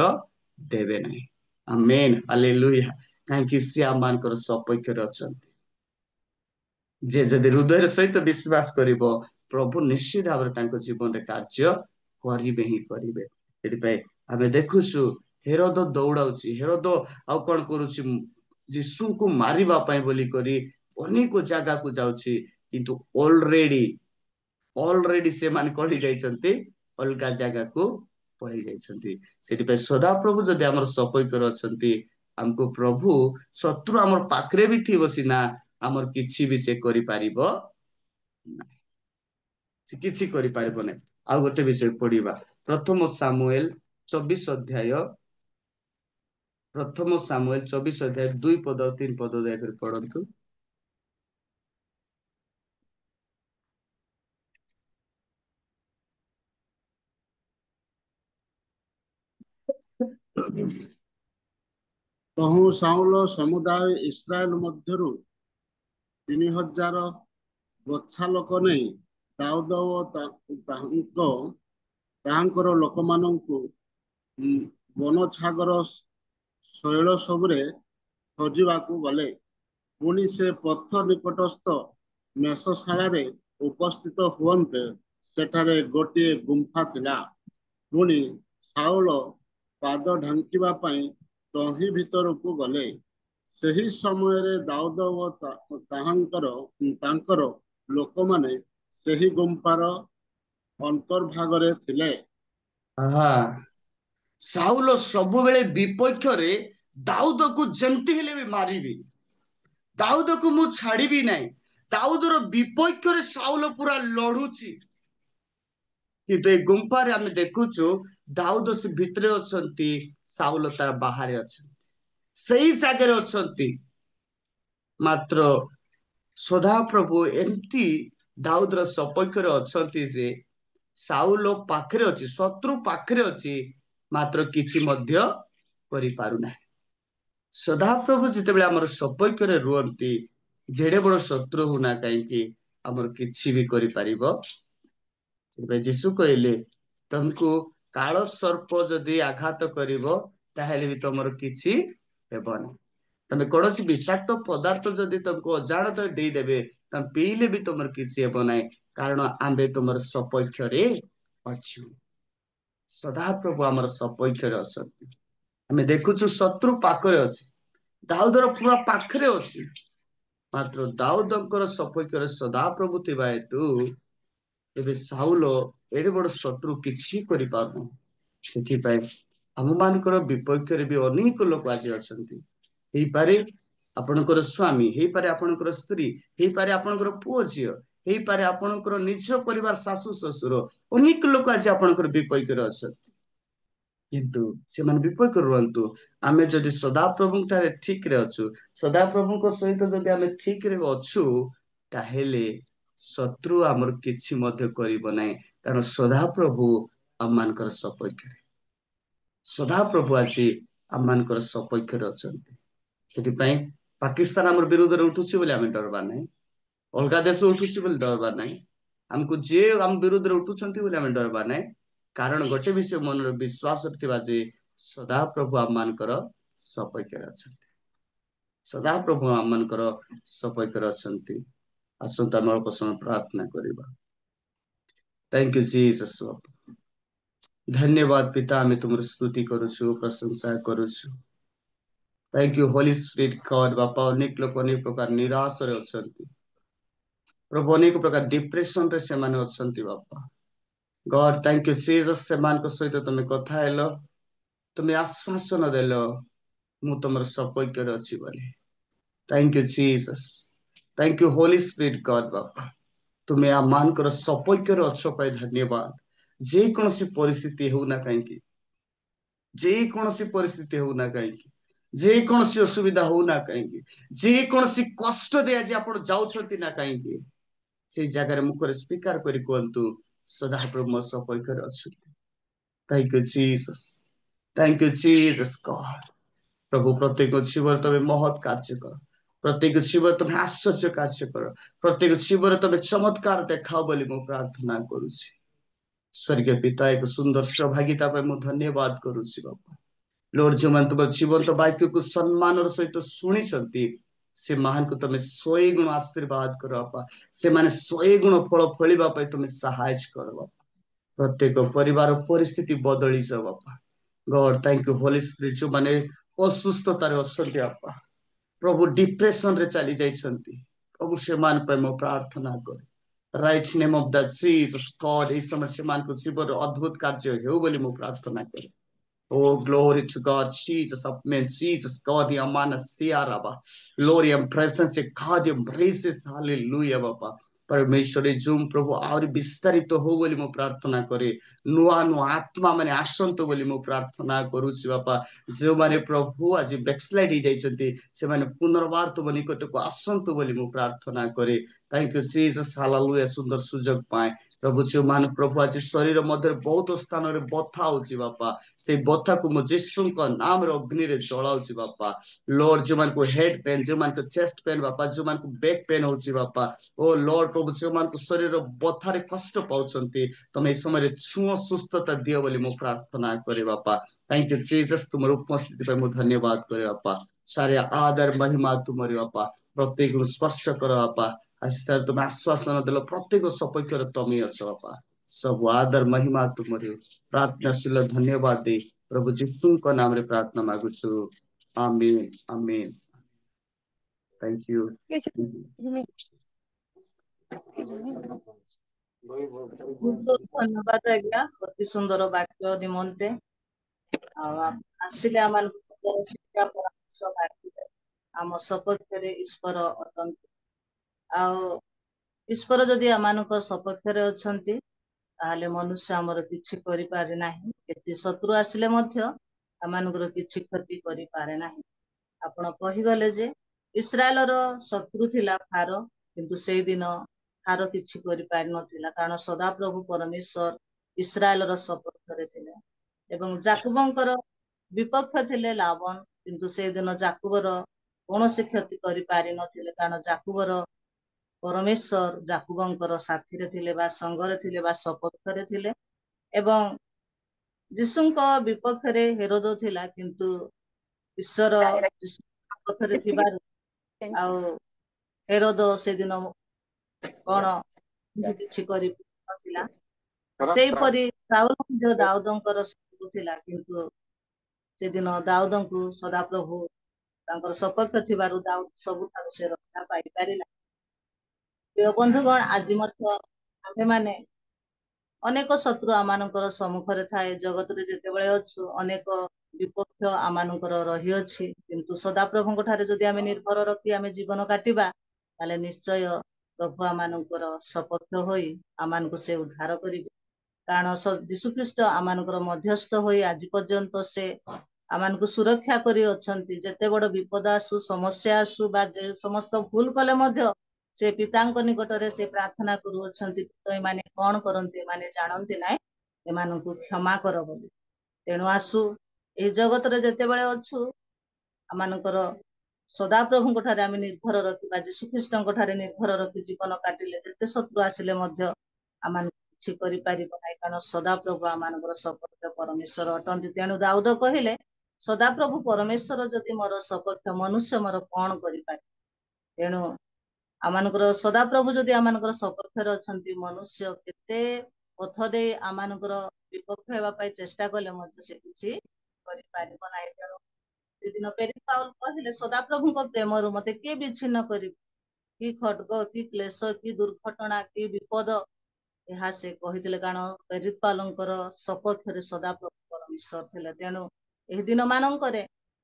देवे नहीं आमेन हालेलुया कहीं सी आम मानकर सपक्षर अच्छा जे जदि हृदय सहित विश्वास करिवो प्रभु निश्चित भाव जीवन में कार्य करेंगे ही करेंगे आमे देखुछु हेरोद दौड़ाऊँ हेरोद आउ कौन करुच्ची जीशु को मारिबा पई बोली करी अनेक जगह को जाउछि किंतु ऑलरेडी से मान कही जाइछन्ति अलगा जगह को पळी जाइछन्ति सेति सदा प्रभु जदि हमर सपक्षर अछन्ति हमको प्रभु शत्रु हमर पाखरे भी थी बसिना हमर किछि भी से करि पारिबो से किछि करि पारिबो नै आ गोटे विषय पढिबा प्रथम सामुएल 24 अध्याय प्रथम सामुएल 24 अध्याय 2 पद 3 पद दयाकर पढ़ंतु तहु साउल समुदाय इस्राएल मध्यरु 3000 गच्छा लोक नहीं दाऊद ओ ताहांकर लोक मानंकु वन छागर शैल सबुरे खोजिबाकू गले पुणी से पथ निकटस्थ मेषशाला उपस्थित हुअन्ते सेठारे गोटे गुंफा थिला पुणी साउल पाद ढांकिबा पई तही भीतर को गले सही समय रे दाऊद ओ तांकर लोक माने सही गुंफार अंतर्भागरे थिले साउल सब बेले विपक्ष रे दाऊद को जमती हेले भी मारिबी दाऊद को मु छाड़ीबी नहीं दाऊदर विपक्ष रे साउल पूरा लड़ुची किंतु ए गुंफा रे आमे देखुचु दाऊद से भितरे अछंती साउल तार बाहर अछंती सही जगह अछंती मात्र सदा प्रभु एमती दाऊदर सपक्ष रे अछंती जे साउल पाखरे अछि शत्रु पाखरे अछि मात्र किछि मध्य करि पारु ना सदा प्रभु जितेबेले हमर सपक्ष रे रुहंती जेडे बड़ शत्रु हुना काईकि हमर किछि भी करि पारिबो जीशु कहले तुमको काल सर्प जदि आघात करिवो ताहेले भी तुमर किछि हेबो ना तमे कोनोसी विषाक्त पदार्थ जदि तुमको अजाणत दे देबे तम पीले भी तुमर किछि हेबो ना कारण आंबे तुमर सपक्ष रे अछु सदा प्रभु हमर सपक्ष रे अछंती हमें देखुछु शत्रु पाखरे अछि दाऊदर पूरा पाखरे अछि मात्र दाऊदंकर सपक्ष रे सदा प्रभु थिबा हेतु एबे साउल एडे बड़ शत्रु किछि करि पारनु सेथि पय हम मानकर विपक्ष रे भी अनेक लोक आज अछंती हेई पारे आपणकर स्वामी हेई पारे आपणकर स्त्री हेई पारे आपणकर पुओ झियो हेई पारे आपणकर निज परिवार सासु ससुर अनेक लोक आज आपणकर विपक्ष रे अछंती किंतु से मान विपक्ष रुहंतु आमे जदि सदा प्रभु ठारे ठीक रे अछु सदा प्रभु को सहित जदि आमे ठीक रे अछु ताहेले शत्रु आमर किछि मध्य करिबो नै कारण सदा प्रभु आमानकर सपक्ष सदा प्रभु अछि आमानकर सपक्ष रे अछंती सेति पय पाकिस्तान आमर विरोध रे उठुछि बोले आमे डरबा नै अलगा देश उठुछि बोले डरबा नै हमको जे हम विरोध रे उठुछंती बोले आमे डरबा नै कारण गोटे विषय मन रे विश्वास रखिबा जे सदा प्रभु आमानकर सपक्ष रे अछंती सदा प्रभु आमानकर सपक्ष रे अछंती आसंता अल्प समय प्रार्थना करिबा थैंक यू जीसस धन्यवाद पिता आमे तुमर स्तुति करूछु प्रशंसा करूछु thank you holy spirit god बापा अनेक लोक अनेक प्रकार निराश रे अछंती प्रभु अनेक प्रकार डिप्रेशन रे से माने अछंती बापा गॉड थैंक यू जीसस से मान को सहित तुमे कथा हेलो तुमे आश्वासन देलो मु तुमर सपक्ष रे अछि बोली thank you Jesus thank you holy spirit god बापा तुम्हें आ मानकर सपक्षर अच्छ पाई धन्यवाद जे कौन परिस्थिति हो ना कहीं जे कौन परिस्थिति हो ना कहीं जे कौन असुविधा हो ना कहीं जे कौन कष्ट दे आज आप जाऊँ ना कहीं से जगह मुखर स्वीकार कर कहतु सदाप्रभु मो सपक्षर अच्छे thank you Jesus thank you Jesus god प्रभु प्रत्येक जीवन तुम महत् कार्य कर प्रत्येक जीवन तुम आश्चर्य कार्य कर प्रत्येक जीवन तुम चमत्कार देखाओ बोली मु प्रार्थना करुछि स्वर्गीय पिता एक सुंदर सहभागिता पे मु धन्यवाद करुछि बापा लॉर्ड जो मन तुम जीवंत वाक्य को सम्मान सहित शुणी से महान को तुम 100 गुण आशीर्वाद कर बापा से माने 100 गुण फल फलिबा पई तुम सहायता कर बापा प्रत्येक परिवार परिस्थिति बदली जाओ बापा God thank you holy spirit जो माने असुस्थतार अछंती बापा प्रभु डिप्रेशन रे चली जाइछंती प्रभु से मान पे मो प्रार्थना कर write name of the Jesus God इस समय से मान को जीवन अद्भुत कार्य हेउ बोली मो प्रार्थना कर Oh, glory to God, Jesus, amen, Jesus, God, your man, Siaraba, glory and presence, God, your praises, hallelujah, Baba. परमेश्वर जुम प्रभु आहरी विस्तारित हो बोली मु प्रार्थना करे नुआ नुआ आत्मा माने आसंतो बोली मु प्रार्थना करूछि बापा जो माने प्रभु आज बैकस्लाइड ही जाइछंती से माने पुनर्बार तो निकट को आसंतो बोली मु प्रार्थना करे थैंक यू जीसस हालेलुया सुंदर सुजोग पाए प्रभु जो मान प्रभु आज शरीर मध्य बहुत स्थान रे बथा होछि बापा से बथा को मु यीशुଙ୍କ नाम रे अग्नि रे जलाउछि बापा लॉर्ड जो मान को हेड पेन जो मान को चेस्ट पेन बापा जो मान को बैक पेन होछि बापा ओ लॉर्ड प्रभु जो मान को शरीर बथारे कष्ट पाउछंती तमे इस समय छुओ सुस्थता दियो बोली मु प्रार्थना करे बापा थैंक यू जीसस तुम उपस्थिति पे मु धन्यवाद करे बापा सारे आदर महिमा तुमरी बापा प्रत्येक को स्पर्श कर बापा आज तुम आश्वासन देल प्रत्येक सपक्षर तमे अछ बापा सब आदर महिमा तुमरी प्रार्थना सुल धन्यवाद दे प्रभु जीसुଙ୍କ नाम रे प्रार्थना मागु छु आमीन आमीन थैंक यू बहुत बहुत धन्यवाद आज्ञा अति सुंदर वाक्य निमंते आसिले आम सुंदर शिक्षा परामर्श मागिले आम सपक्षरे ईश्वर अटंती आउ ईश्वर जदि आमानक सपक्षरे अछंती ताहले मनुष्य आमर किछि करि पारे नाही केते शत्रु आसिले मध्य आमानकर किछि क्षति करि पारे नाही आपण कहिगले जे इस्राएलर शत्रु थिला फारो किंतु सेई दिन फारो किछि करि पारि नथिला कारण सदा प्रभु परमेश्वर इस्राएलर सपक्षरे थिले एवं जाकुबंकर विपक्ष थिले लावन किंतु सेई दिन जाकुबर कौनसी क्षति करि पारि नथिले कारण जाकुबर परमेश्वर जाकुबंकर साथी रे थिले बा संगरे थिले बा सपक्षरे थिले एवं यीशुଙ୍କ विपक्षरे हेरोद थिला किंतु ईश्वर यीशु पक्षरे थिबारु आउ हेरोद से दिन कौन किछि करि नथिला सेई परि साउल जो दाऊदंकर शत्रु थिला किंतु से दिन दाऊदंकु सदा प्रभु तांकर सपक्ष थिबारु दाऊद सबुठारु से रक्षा पाई पारिला प्रिय बंधुगण आज मध्य आम्भे माने अनेक शत्रु आमानकर सम्मुखरे थाए जगत रे जेतेबेले अछु अनेक विपक्ष आमानकर रही अछि किंतु सदा प्रभुଙ୍କ ठारे जदि आमे निर्भर रखी आमे जीवन काटिबा ताले निश्चय प्रभु आमानकर सपक्ष होई आमानकु से उद्धार करिवे कारण यीशु ख्रीष्ट आमानकर मध्यस्थ होई आज पर्यंत से आमानकु सुरक्षा करी अछंती जेते बड़ विपद आसु समस्या आसु बा जे समस्त भूल कले मध्य से पिताଙ୍କ निकटरे से प्रार्थना करू अछंती तो एमाने कोन करंती एमाने जानंती नाय एमानकु क्षमा कर बोली तेणु आसु ए जगत रे जेते बेले अछु आमानकर सदा प्रभुଙ୍କ ठारे आमे निर्भर रखिबा यीशु ख्रीष्टଙ୍କ ठारे निर्भर रखि जीवन काटिले जेते शत्रु आसिले मध्य आमान କିଛି କରିପାରିବ ନାହିଁ କାରଣ ସଦା ପ୍ରଭୁ आमानकर ସପକ୍ଷ परमेश्वर अटंती तेणु दाऊद कहिले सदा प्रभु परमेश्वर जदि मोर सपक्ष मनुष्य मोर कौन करिपारे तेणु आमानकर सदा प्रभु जदि आमानकर सपक्षरे अछंती मनुष्य केते पथ दे आमानकर विपक्ष हेबा पाई चेष्टा कले मध्य से किछि करिपारिब नाही तेणु सेदिन पेरिस पाउल कहिले सदा प्रभुଙ୍କ प्रेमरु मते के विच्छिन्न करिब कि खड्ग कि क्लेश कि दुर्घटना कि विपद ଏହା ସେ କହିଥିଲେ କାରଣ ପ୍ରେରିତ ପାଲଙ୍କର ସପକ୍ଷରେ ସଦା ପ୍ରଭୁ परमेश्वर ଥିଲେ ତେଣୁ ଏହି ଦିନ ମାନଙ୍କରେ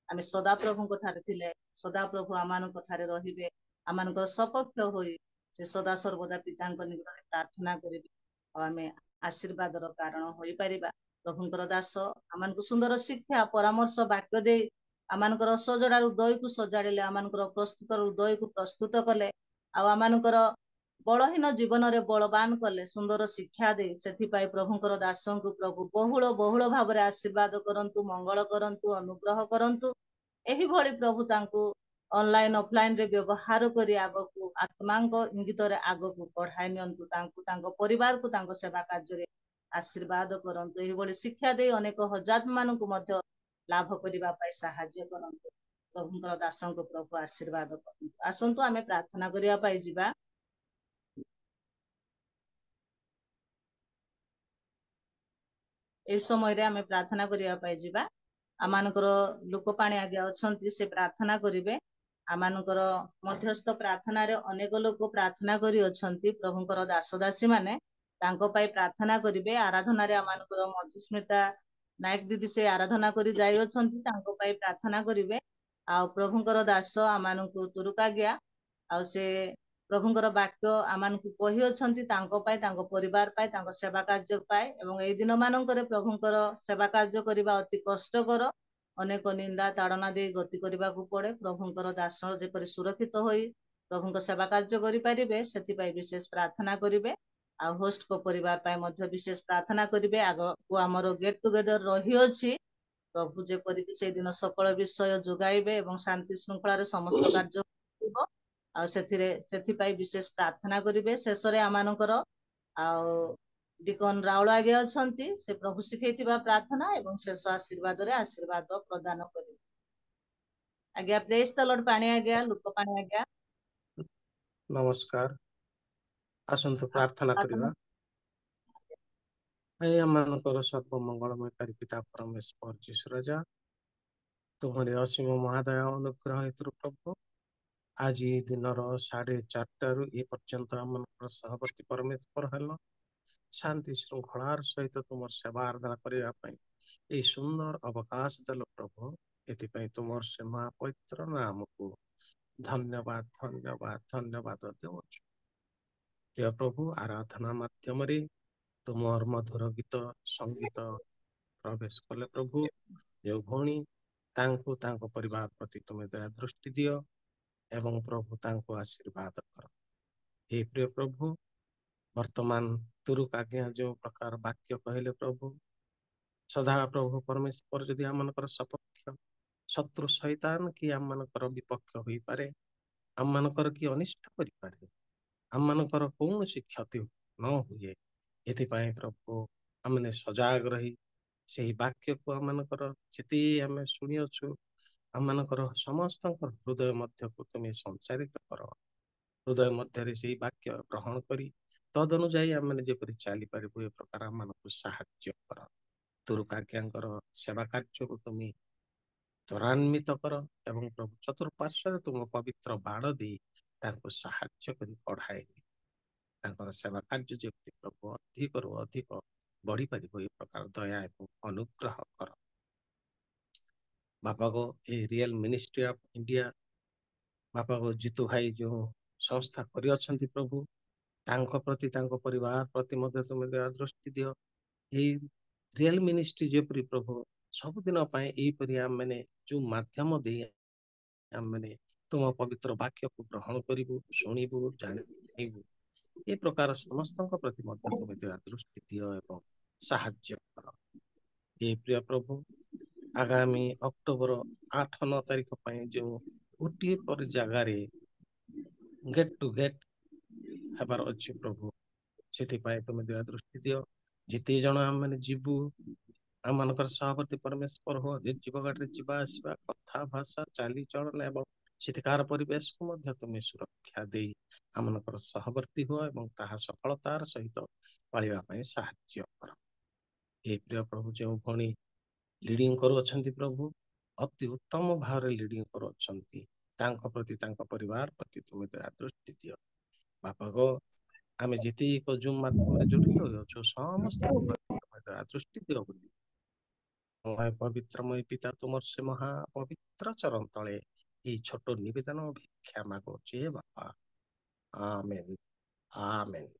ଆମେ ସଦାପ୍ରଭୁଙ୍କ ଠାରେ ଥିଲେ ସଦାପ୍ରଭୁ ଆମମାନଙ୍କ ଠାରେ ରହିବେ, ଆମମାନଙ୍କର ସପକ୍ଷ ହୋଇ ସେ ସଦା ସର୍ବଦା ପିତାଙ୍କ ନିକଟରେ ପ୍ରାର୍ଥନା କରିବେ ଆଉ ଆମେ ଆଶୀର୍ବାଦର କାରଣ ହୋଇପାରିବା। ପ୍ରଭୁଙ୍କର ଦାସ ଆମମାନଙ୍କୁ ସୁନ୍ଦର ଶିକ୍ଷା ପରାମର୍ଶ ବାକ୍ୟ ଦେଇ ଆମମାନଙ୍କର ଅସଜଡ଼ା ହୃଦୟକୁ ସଜାଡ଼ିଲେ, ଆମମାନଙ୍କର ପ୍ରସ୍ତୁତ ହୃଦୟକୁ ପ୍ରସ୍ତୁତ କଲେ, ଆଉ ଆମମାନଙ୍କର ବଳହୀନ ଜୀବନରେ ବଳବାନ କଲେ, ସୁନ୍ଦର ଶିକ୍ଷା ଦେଇ। ସେଥିପାଇଁ ପ୍ରଭୁଙ୍କର ଦାସଙ୍କୁ ପ୍ରଭୁ ବହୁଳ ବହୁଳ ଭାବରେ ଆଶୀର୍ବାଦ କରନ୍ତୁ, ମଙ୍ଗଳ କରନ୍ତୁ, ଅନୁଗ୍ରହ କରନ୍ତୁ। ଏହିଭଳି ପ୍ରଭୁ ତାଙ୍କୁ ଅନଲାଇନ ଅଫଲାଇନ ରେ ବ୍ୟବହାର କରି ଆଗକୁ ଆତ୍ମାଙ୍କ ଇଙ୍ଗିତରେ ଆଗକୁ ବଢାଇ ନିଅନ୍ତୁ, ତାଙ୍କୁ ତାଙ୍କ ପରିବାରକୁ ତାଙ୍କ ସେବା କାର୍ଯ୍ୟରେ ଆଶୀର୍ବାଦ କରନ୍ତୁ। ଏହିଭଳି ଶିକ୍ଷା ଦେଇ ଅନେକ ହଜାର ମାନଙ୍କୁ ମଧ୍ୟ ଲାଭ କରିବା ପାଇଁ ସାହାଯ୍ୟ କରନ୍ତୁ। ପ୍ରଭୁଙ୍କର ଦାସଙ୍କୁ ପ୍ରଭୁ ଆଶୀର୍ବାଦ କରନ୍ତୁ। ଆସନ୍ତୁ ଆମେ ପ୍ରାର୍ଥନା କରିବା ପାଇଁ ଯିବା। এই ସମୟରେ ଆମେ ପ୍ରାର୍ଥନା କରିବା ପାଇଁ ଯିବା। ଆମମାନଙ୍କର ଲୋକପାଣି ଆଜ୍ଞା ଅଛନ୍ତି, ସେ ପ୍ରାର୍ଥନା କରିବେ। ଆମମାନଙ୍କର ମଧ୍ୟସ୍ଥ ପ୍ରାର୍ଥନାରେ ଅନେକ ଲୋକ ପ୍ରାର୍ଥନା କରି ଅଛନ୍ତି। ପ୍ରଭୁଙ୍କର ଦାସ ଦାସୀ ମାନେ ତାଙ୍କ ପାଇଁ ପ୍ରାର୍ଥନା କରିବେ। ଆରାଧନାରେ ଆମମାନଙ୍କର ମଧୁସ୍ମିତା ନାୟକ ଦିଦି ସେ ଆରାଧନା କରି ଯାଇ ଅଛନ୍ତି, ତାଙ୍କ ପାଇଁ ପ୍ରାର୍ଥନା କରିବେ। ଆଉ ପ୍ରଭୁଙ୍କର ଦାସ ଆମମାନଙ୍କୁ ତୁରୁକାଜ୍ଞା ଆଉ ସେ ପ୍ରଭୁଙ୍କର ବାକ୍ୟ ଆମମାନଙ୍କୁ କହି ଅଛନ୍ତି, ତାଙ୍କ ପାଇଁ, ତାଙ୍କ ପରିବାର ପାଇଁ, ତାଙ୍କ ସେବା କାର୍ଯ୍ୟ ପାଇଁ। ଏବଂ ଏଇ ଦିନ ମାନଙ୍କରେ ପ୍ରଭୁଙ୍କର ସେବା କାର୍ଯ୍ୟ କରିବା ଅତି କଷ୍ଟକର। ଅନେକ ନିନ୍ଦା ତାଡନା ଦେଇ ଗତି କରିବାକୁ ପଡେ। ପ୍ରଭୁଙ୍କର ଦାସ ଯେପରି ସୁରକ୍ଷିତ ହୋଇ ପ୍ରଭୁଙ୍କ ସେବା କାର୍ଯ୍ୟ କରିପାରିବେ, ସେଥିପାଇଁ ବିଶେଷ ପ୍ରାର୍ଥନା କରିବେ। ଆଉ ହୋଷ୍ଟଙ୍କ ପରିବାର ପାଇଁ ମଧ୍ୟ ବିଶେଷ ପ୍ରାର୍ଥନା କରିବେ। ଆଗକୁ ଆମର ଗେଟ୍ ଟୁଗେଦର ରହିଅଛି। ପ୍ରଭୁ ଯେପରିକି ସେଇଦିନ ସକଳ ବିଷୟ ଯୋଗାଇବେ ଏବଂ ଶାନ୍ତି ଶୃଙ୍ଖଳାରେ ସମସ୍ତ କାର୍ଯ୍ୟ ହେବ। ଆଉ ସେଥିପାଇଁ ବିଶେଷ ପ୍ରାର୍ଥନା କରିବେ। ଶେଷରେ ଆମମାନଙ୍କର ଆଉ ଡିକନ ରାଉଳ ଆଜ୍ଞା ଅଛନ୍ତି, ସେ ପ୍ରଭୁ ଶିଖେଇଥିବା ପ୍ରାର୍ଥନା ଏବଂ ଶେଷ ଆଶୀର୍ବାଦରେ ଆଶୀର୍ବାଦ ପ୍ରଦାନ କରିବେ। ଆଜ୍ଞା ପ୍ରେଜ ଦ ଲର୍ଡ ପାଣି ଆଜ୍ଞା, ଲୋକ ପାଣି ଆଜ୍ଞା। ନମସ୍କାର, ଆସନ୍ତୁ ପ୍ରାର୍ଥନା କରିବା। ପ୍ରାର୍ଥନା ହେ ଆମମାନଙ୍କର ସର୍ବମଙ୍ଗଳମୟକାରୀ ପିତା ପରମେଶ୍ୱର ଯୀଶୁ ରାଜା, ତୁମରି ଅସୀମ ମହାଦୟ ଅନୁଗ୍ରହ ହେତୁ ପ୍ରଭୁ ଆଜି ଦିନର 4:30ରୁ ଏ ପର୍ଯ୍ୟନ୍ତ ଆମମାନଙ୍କର ସହବର୍ତ୍ତୀ ପରମେଶ୍ୱର ହେଲ, ଶାନ୍ତି ଶୃଙ୍ଖଳାର ସହିତ ତୁମର ସେବା ଆରାଧନା କରିବା ପାଇଁ এই ସୁନ୍ଦର ଅବକାଶ ଦେଲ ପ୍ରଭୁ। ଏଥିପାଇଁ ତୁମର ସେ ମହାପବିତ୍ର ନାମକୁ ଧନ୍ୟବାଦ ଧନ୍ୟବାଦ ଧନ୍ୟବାଦ ଦେଉଛୁ। ପ୍ରିୟ ପ୍ରଭୁ, ଆରାଧନା ମାଧ୍ୟମରେ ତୁମର ମଧୁର ଗୀତ ସଙ୍ଗୀତ ପ୍ରବେଶ କଲେ ପ୍ରଭୁ। ଯେଉଁ ଭଉଣୀ ତାଙ୍କୁ ତାଙ୍କ ପରିବାର ପ୍ରତି ତୁମେ ଦୟା ଦୃଷ୍ଟି ଦିଅ ଏବଂ ପ୍ରଭୁ ତାଙ୍କୁ ଆଶୀର୍ବାଦ କର। ହେ ପ୍ରିୟ ପ୍ରଭୁ, ବର୍ତ୍ତମାନ ତୁରୁକ ଆଜ୍ଞା ଯେଉଁ ପ୍ରକାର ବାକ୍ୟ କହିଲେ ପ୍ରଭୁ, ସଦା ପ୍ରଭୁ ପରମେଶ୍ୱର ଯଦି ଆମମାନଙ୍କର ସପକ୍ଷ ଶତ୍ରୁ ଶୈତାନ କି ଆମମାନଙ୍କର ବିପକ୍ଷ ହୋଇପାରେ, ଆମମାନଙ୍କର କି ଅନିଷ୍ଟ କରିପାରେ, ଆମମାନଙ୍କର କୌଣସି କ୍ଷତି ନ ହୁଏ, ଏଥିପାଇଁ ପ୍ରଭୁ ଆମେ ସଜାଗ ରହି ସେହି ବାକ୍ୟକୁ ଆମମାନଙ୍କର ଯେତିକି ଆମେ ଶୁଣିଅଛୁ, ଆମମାନଙ୍କର ସମସ୍ତଙ୍କର ହୃଦୟ ମଧ୍ୟକୁ ତୁମେ ସଂଚାରିତ କର। ହୃଦୟ ମଧ୍ୟରେ ସେହି ବାକ୍ୟ ଗ୍ରହଣ କରି ତଦନୁଯାୟୀ ଆମେ ଯେପରି ଚାଲିପାରିବୁ, ଏ ପ୍ରକାର ଆମମାନଙ୍କୁ ସାହାଯ୍ୟ କର। ତୁରୁକାଜ୍ଞାଙ୍କର ସେବା କାର୍ଯ୍ୟକୁ ତୁମେ ତ୍ୱରାନ୍ୱିତ କର ଏବଂ ପ୍ରଭୁ ଚତୁଃପାର୍ଶ୍ୱରେ ତୁମ ପବିତ୍ର ବାଡ଼ ଦେଇ ତାଙ୍କୁ ସାହାଯ୍ୟ କରି ବଢ଼ାଇ ତାଙ୍କର ସେବା କାର୍ଯ୍ୟ ଯେପରି ପ୍ରଭୁ ଅଧିକରୁ ଅଧିକ ବଢ଼ିପାରିବ, ଏ ପ୍ରକାର ଦୟା ଏବଂ ଅନୁଗ୍ରହ କର। ବାପା ଗୋ ଏ ରିଏଲ ମିନିଷ୍ଟ୍ରି ଅଫ ଇଣ୍ଡିଆ ବାପା ଗୋ ଜିତୁ ଭାଇ ଯେଉଁ ସଂସ୍ଥା କରିଅଛନ୍ତି ପ୍ରଭୁ, ତାଙ୍କ ପ୍ରତି ତାଙ୍କ ପରିବାର ପ୍ରତି ମଧ୍ୟ ତୁମେ ଦୟା ଦୃଷ୍ଟି ଦିଅ। ଏଇ ରିଏଲ ମିନିଷ୍ଟ୍ରି ଯେପରି ପ୍ରଭୁ ସବୁଦିନ ପାଇଁ ଏହିପରି ଆମେ ଯୋଉ ମାଧ୍ୟମ ଦେଇ ଆମେ ତୁମ ପବିତ୍ର ବାକ୍ୟକୁ ଗ୍ରହଣ କରିବୁ, ଶୁଣିବୁ, ଜାଣିବୁ, ଏ ପ୍ରକାର ସମସ୍ତଙ୍କ ପ୍ରତି ମଧ୍ୟ ତୁମେ ଦୟା ଦୃଷ୍ଟି ଦିଅ ଏବଂ ସାହାଯ୍ୟ କର। ଏ ପ୍ରିୟ ପ୍ରଭୁ, ଆଗାମୀ ଅକ୍ଟୋବର 8-9 ତାରିଖ ପାଇଁ ଯେଉଁ ଗୋଟିଏ ପରେ ଜାଗାରେ ଗେଟ୍ ଟୁ ଗେଟ୍ ହେବାର ଅଛି ପ୍ରଭୁ, ସେଥିପାଇଁ ତୁମେ ଦୟା ଦୃଷ୍ଟି ଦିଅ। ଯେତେ ଜଣ ଆମେ ଯିବୁ, ଆମମାନଙ୍କର ସହବର୍ତ୍ତୀ ପରମେଶ୍ୱର ହୁଅ, ନିର୍ଜୀବ ଗାଡ଼ିରେ ଯିବା ଆସିବା, କଥା ଭାଷା ଚାଲିଚଳନ ଏବଂ ସେଠିକାର ପରିବେଶକୁ ମଧ୍ୟ ତୁମେ ସୁରକ୍ଷା ଦେଇ ଆମମାନଙ୍କର ସହବର୍ତ୍ତୀ ହୁଅ ଏବଂ ତାହା ସଫଳତାର ସହିତ ପାଳିବା ପାଇଁ ସାହାଯ୍ୟ କର। ଏ ପ୍ରିୟ ପ୍ରଭୁ, ଯେଉଁ ଭଉଣୀ ଲିଡିଂ କରୁଅଛନ୍ତି ପ୍ରଭୁ, ଅତି ଉତ୍ତମ ଭାବରେ ଲିଡିଂ କରୁଅଛନ୍ତି, ତାଙ୍କ ପ୍ରତି ତାଙ୍କ ପରିବାର ପ୍ରତି ତୁମେ ଦୟା ଦୃଷ୍ଟି ଦିଅ। ବାପା ଗୋ, ଆମେ ଯେତିକି ଜୁମ୍ ମାଧ୍ୟମରେ ଜଡ଼ିତ ହୋଇଅଛୁ ସମସ୍ତଙ୍କ ପ୍ରତି ତୁମେ ଦୟା ଦୃଷ୍ଟି ଦିଅ ବୋଲି ପବିତ୍ରମୟ ପିତା ତୁମର ସେ ମହାପବିତ୍ର ଚରଣ ତଳେ ଏଇ ଛୋଟ ନିବେଦନ ଭିକ୍ଷା ମାଗୁଛି ବାପା। ଆମେନ୍ ଆମେନ୍।